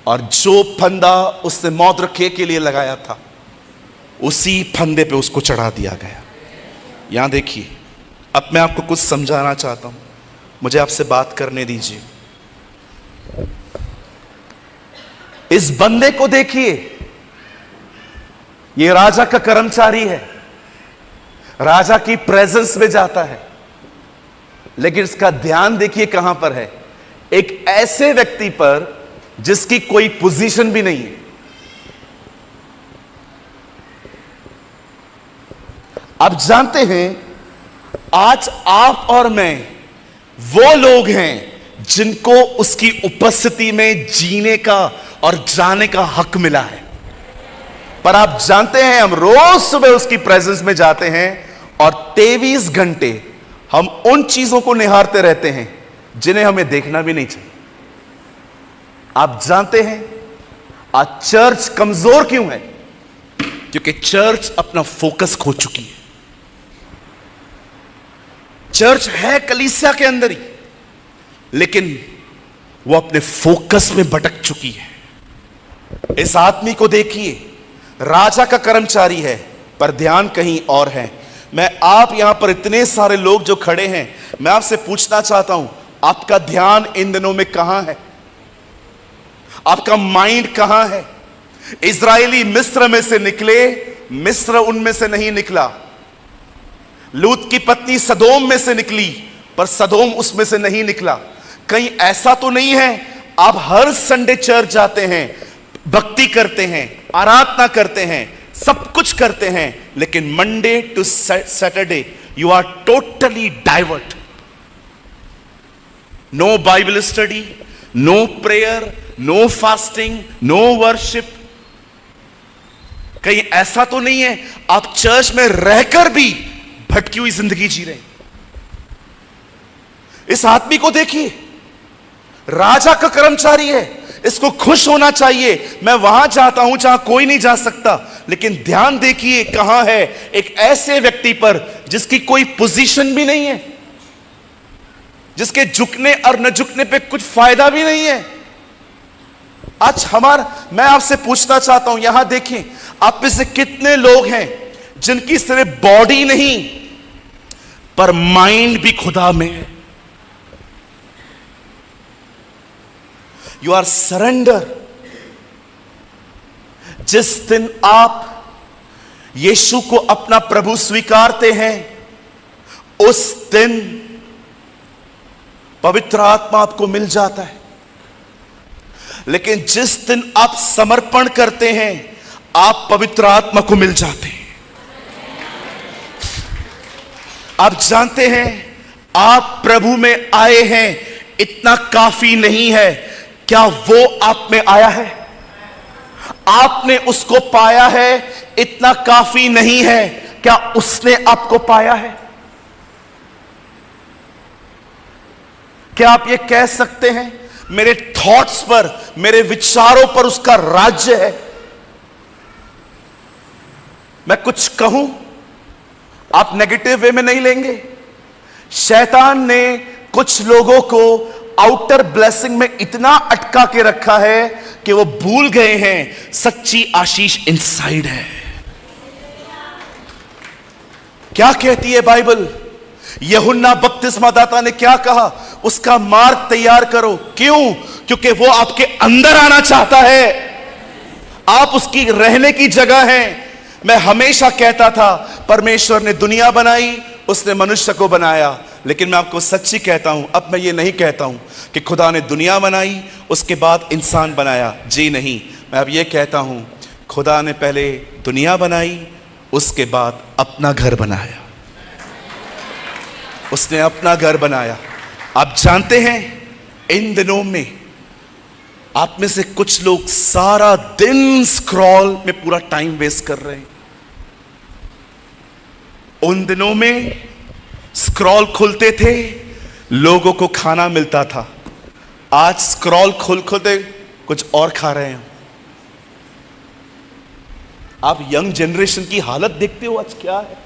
और जो फंदा उसने मौद्रके के लिए लगाया था उसी फंदे पे उसको चढ़ा दिया गया। यहां देखिए, अब मैं आपको कुछ समझाना चाहता हूं, मुझे आपसे बात करने दीजिए। इस बंदे को देखिए, ये राजा का कर्मचारी है, राजा की प्रेजेंस में जाता है, लेकिन इसका ध्यान देखिए कहां पर है, एक ऐसे व्यक्ति पर जिसकी कोई पोजीशन भी नहीं है। आप जानते हैं आज आप और मैं वो लोग हैं जिनको उसकी उपस्थिति में जीने का और जाने का हक मिला है। पर आप जानते हैं हम रोज सुबह उसकी प्रेजेंस में जाते हैं और 23 घंटे हम उन चीजों को निहारते रहते हैं जिन्हें हमें देखना भी नहीं चाहिए। आप जानते हैं आज चर्च कमजोर क्यों है? क्योंकि चर्च अपना फोकस खो चुकी है। चर्च है कलीसिया के अंदर ही, लेकिन वो अपने फोकस में भटक चुकी है। इस आदमी को देखिए, राजा का कर्मचारी है पर ध्यान कहीं और है। मैं आप यहां पर इतने सारे लोग जो खड़े हैं, मैं आपसे पूछना चाहता हूं आपका ध्यान इन दिनों में कहां है? आपका माइंड कहां है? इजरायली मिस्र में से निकले, मिस्र उनमें से नहीं निकला। लूत की पत्नी सदोम में से निकली, पर सदोम उसमें से नहीं निकला। कहीं ऐसा तो नहीं है आप हर संडे चर्च जाते हैं, भक्ति करते हैं, आराधना करते हैं, सब कुछ करते हैं, लेकिन Monday to Saturday you are totally divert. No Bible study, no prayer, no fasting, no worship. कहीं ऐसा तो नहीं है आप चर्च में रहकर भी भटकी हुई जिंदगी जी रहे हैं? इस आदमी को देखिए, राजा का कर्मचारी है, इसको खुश होना चाहिए. मैं वहां जाता हूं जहां कोई नहीं जा सकता, लेकिन ध्यान देखिए कहां है, एक ऐसे व्यक्ति पर जिसकी कोई पोजीशन भी नहीं है, जिसके झुकने और न झुकने पे कुछ फायदा भी नहीं है. आज मैं आपसे पूछना चाहता हूं, यहां देखें, आप में से कितने लोग हैं जिनकी सिर्फ बॉडी नहीं पर माइंड भी खुदा में है? You are surrender. जिस दिन आप यीशु को अपना प्रभु स्वीकारते हैं, उस दिन पवित्र आत्मा आपको मिल जाता है. लेकिन जिस दिन आप समर्पण करते हैं, आप पवित्र आत्मा को मिल जाते हैं. आप जानते हैं, आप प्रभु में आए हैं, इतना काफी नहीं है. क्या वो आप में आया है? आपने उसको पाया है, इतना काफी नहीं है. क्या उसने आपको पाया है? क्या आप ये कह सकते हैं, मेरे थॉट्स पर, मेरे विचारों पर उसका राज्य है? मैं कुछ कहूं, आप नेगेटिव वे में नहीं लेंगे. शैतान ने कुछ लोगों को आउटर ब्लेसिंग में इतना अटका के रखा है कि वो भूल गए हैं सच्ची आशीष इनसाइड है. क्या कहती है बाइबल? यूहन्ना बपतिस्मादाता ने क्या कहा? उसका मार्ग तैयार करो. क्यों? क्योंकि वो आपके अंदर आना चाहता है. आप उसकी रहने की जगह हैं. मैं हमेशा कहता था, परमेश्वर ने दुनिया बनाई, उसने मनुष्य को बनाया. लेकिन मैं आपको सच्ची कहता हूं, अब मैं ये नहीं कहता हूं कि खुदा ने दुनिया बनाई उसके बाद इंसान बनाया. जी नहीं, मैं अब ये कहता हूं, खुदा ने पहले दुनिया बनाई, उसके बाद अपना घर बनाया. उसने अपना घर बनाया. आप जानते हैं, इन दिनों में आप में से कुछ लोग सारा दिन स्क्रॉल में पूरा टाइम वेस्ट कर रहे हैं. उन दिनों में स्क्रॉल खुलते थे, लोगों को खाना मिलता था. आज स्क्रॉल खोलते कुछ और खा रहे हैं. आप यंग जनरेशन की हालत देखते हो आज क्या है.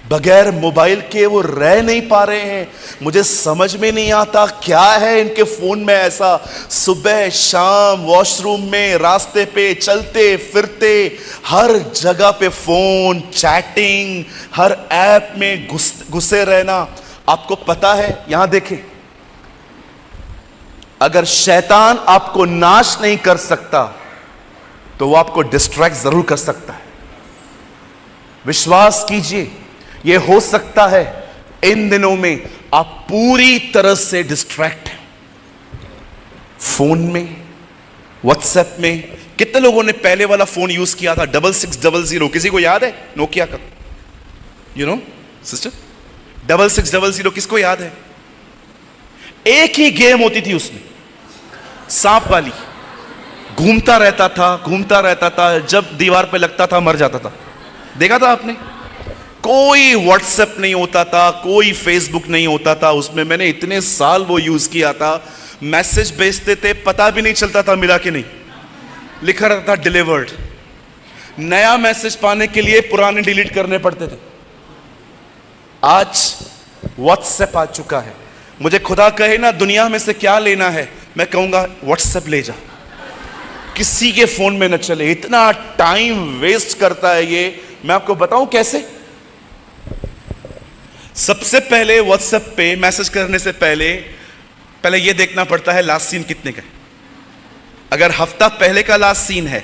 बगैर मोबाइल के वो रह नहीं पा रहे हैं. मुझे समझ में नहीं आता क्या है इनके फोन में ऐसा. सुबह शाम वॉशरूम में, रास्ते पे, चलते फिरते, हर जगह पे फोन, चैटिंग, हर ऐप में घुसे रहना. आपको पता है, यहां देखें, अगर शैतान आपको नाश नहीं कर सकता तो वो आपको डिस्ट्रैक्ट जरूर कर सकता है. विश्वास कीजिए, ये हो सकता है इन दिनों में आप पूरी तरह से डिस्ट्रैक्ट हैं. फोन में, व्हाट्सएप में. कितने लोगों ने पहले वाला फोन यूज किया था, 6600? किसी को याद है? नोकिया का, यू नो सिस्टर, 6600 किसको याद है? एक ही गेम होती थी उसमें, सांप वाली. घूमता रहता था, जब दीवार पे लगता था मर जाता था. देखा था आपने? कोई व्हाट्सएप नहीं होता था, कोई फेसबुक नहीं होता था उसमें. मैंने इतने साल वो यूज किया था. मैसेज भेजते थे, पता भी नहीं चलता था मिला कि नहीं. लिखा रहता था डिलीवर्ड. नया मैसेज पाने के लिए पुराने डिलीट करने पड़ते थे. आज व्हाट्सएप आ चुका है. मुझे खुदा कहे ना दुनिया में से क्या लेना है, मैं कहूंगा व्हाट्सएप ले जा. किसी के फोन में न चले. इतना टाइम वेस्ट करता है ये. मैं आपको बताऊं कैसे. सबसे पहले व्हाट्सएप पे मैसेज करने से पहले यह देखना पड़ता है लास्ट सीन कितने का है. अगर हफ्ता पहले का लास्ट सीन है,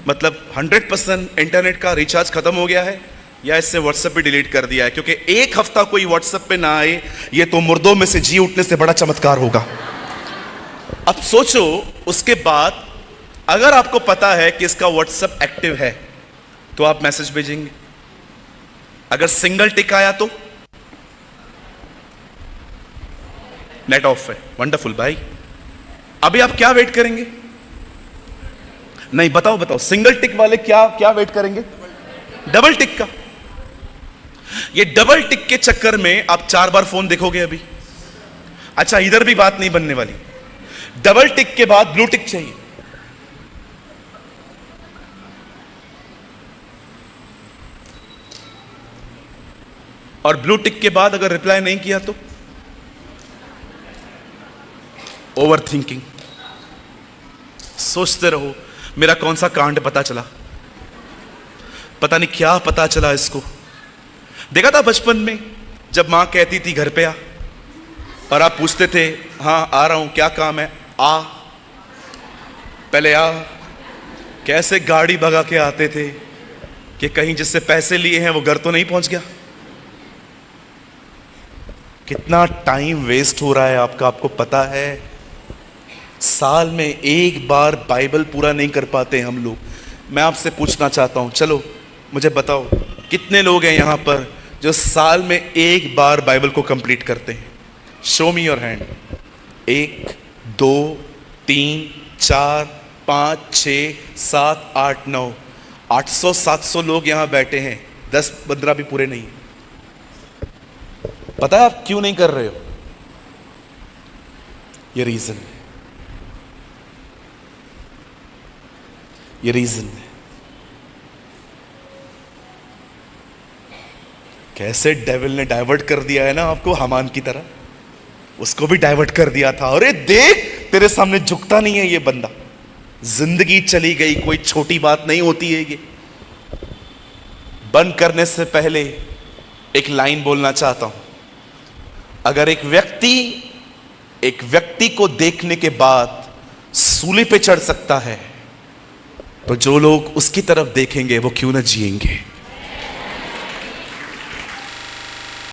मतलब 100% इंटरनेट का रिचार्ज खत्म हो गया है, या इससे व्हाट्सएप पे डिलीट कर दिया है. क्योंकि एक हफ्ता कोई व्हाट्सएप पे ना आए, ये तो मुर्दों में से जी उठने से बड़ा चमत्कार होगा. अब सोचो, उसके बाद अगर आपको पता है कि इसका व्हाट्सएप एक्टिव है तो आप मैसेज भेजेंगे। अगर सिंगल टिक आया तो नेट ऑफ है। वंडरफुल भाई, अभी आप क्या वेट करेंगे? नहीं, बताओ बताओ, सिंगल टिक वाले क्या क्या वेट करेंगे? डबल टिक का। ये डबल टिक के चक्कर में आप 4 बार फोन देखोगे अभी। अच्छा, इधर भी बात नहीं बनने वाली। डबल टिक के बाद ब्लू टिक चाहिए। और ब्लू टिक के बाद अगर रिप्लाई नहीं किया तो ओवर थिंकिंग, सोचते रहो मेरा कौन सा कांड पता चला, पता नहीं क्या पता चला इसको। देखा था बचपन में जब मां कहती थी घर पे आ, और आप पूछते थे हां आ रहा हूं, क्या काम है? आ, पहले आ। कैसे गाड़ी भगा के आते थे कि कहीं जिससे पैसे लिए हैं वो घर तो नहीं पहुंच गया। कितना टाइम वेस्ट हो रहा है आपका, आपको पता है? साल में एक बार बाइबल पूरा नहीं कर पाते हम लोग। मैं आपसे पूछना चाहता हूं, चलो मुझे बताओ कितने लोग हैं यहां पर जो साल में एक बार बाइबल को कंप्लीट करते हैं? Show me your hand. 1 2 3 4 5 6 7 8 9 800 700 लोग यहां बैठे हैं, 10-15 भी पूरे नहीं। पता है आप क्यों नहीं कर रहे हो? ये रीजन है, ये रीजन है। कैसे डेविल ने डाइवर्ट कर दिया है ना आपको, हामान की तरह। उसको भी डाइवर्ट कर दिया था। अरे देख, तेरे सामने झुकता नहीं है ये बंदा। जिंदगी चली गई, कोई छोटी बात नहीं होती है ये। बंद करने से पहले एक लाइन बोलना चाहता हूं। अगर एक व्यक्ति को देखने के बाद सूली पे चढ़ सकता है, तो जो लोग उसकी तरफ देखेंगे वो क्यों ना जिएंगे।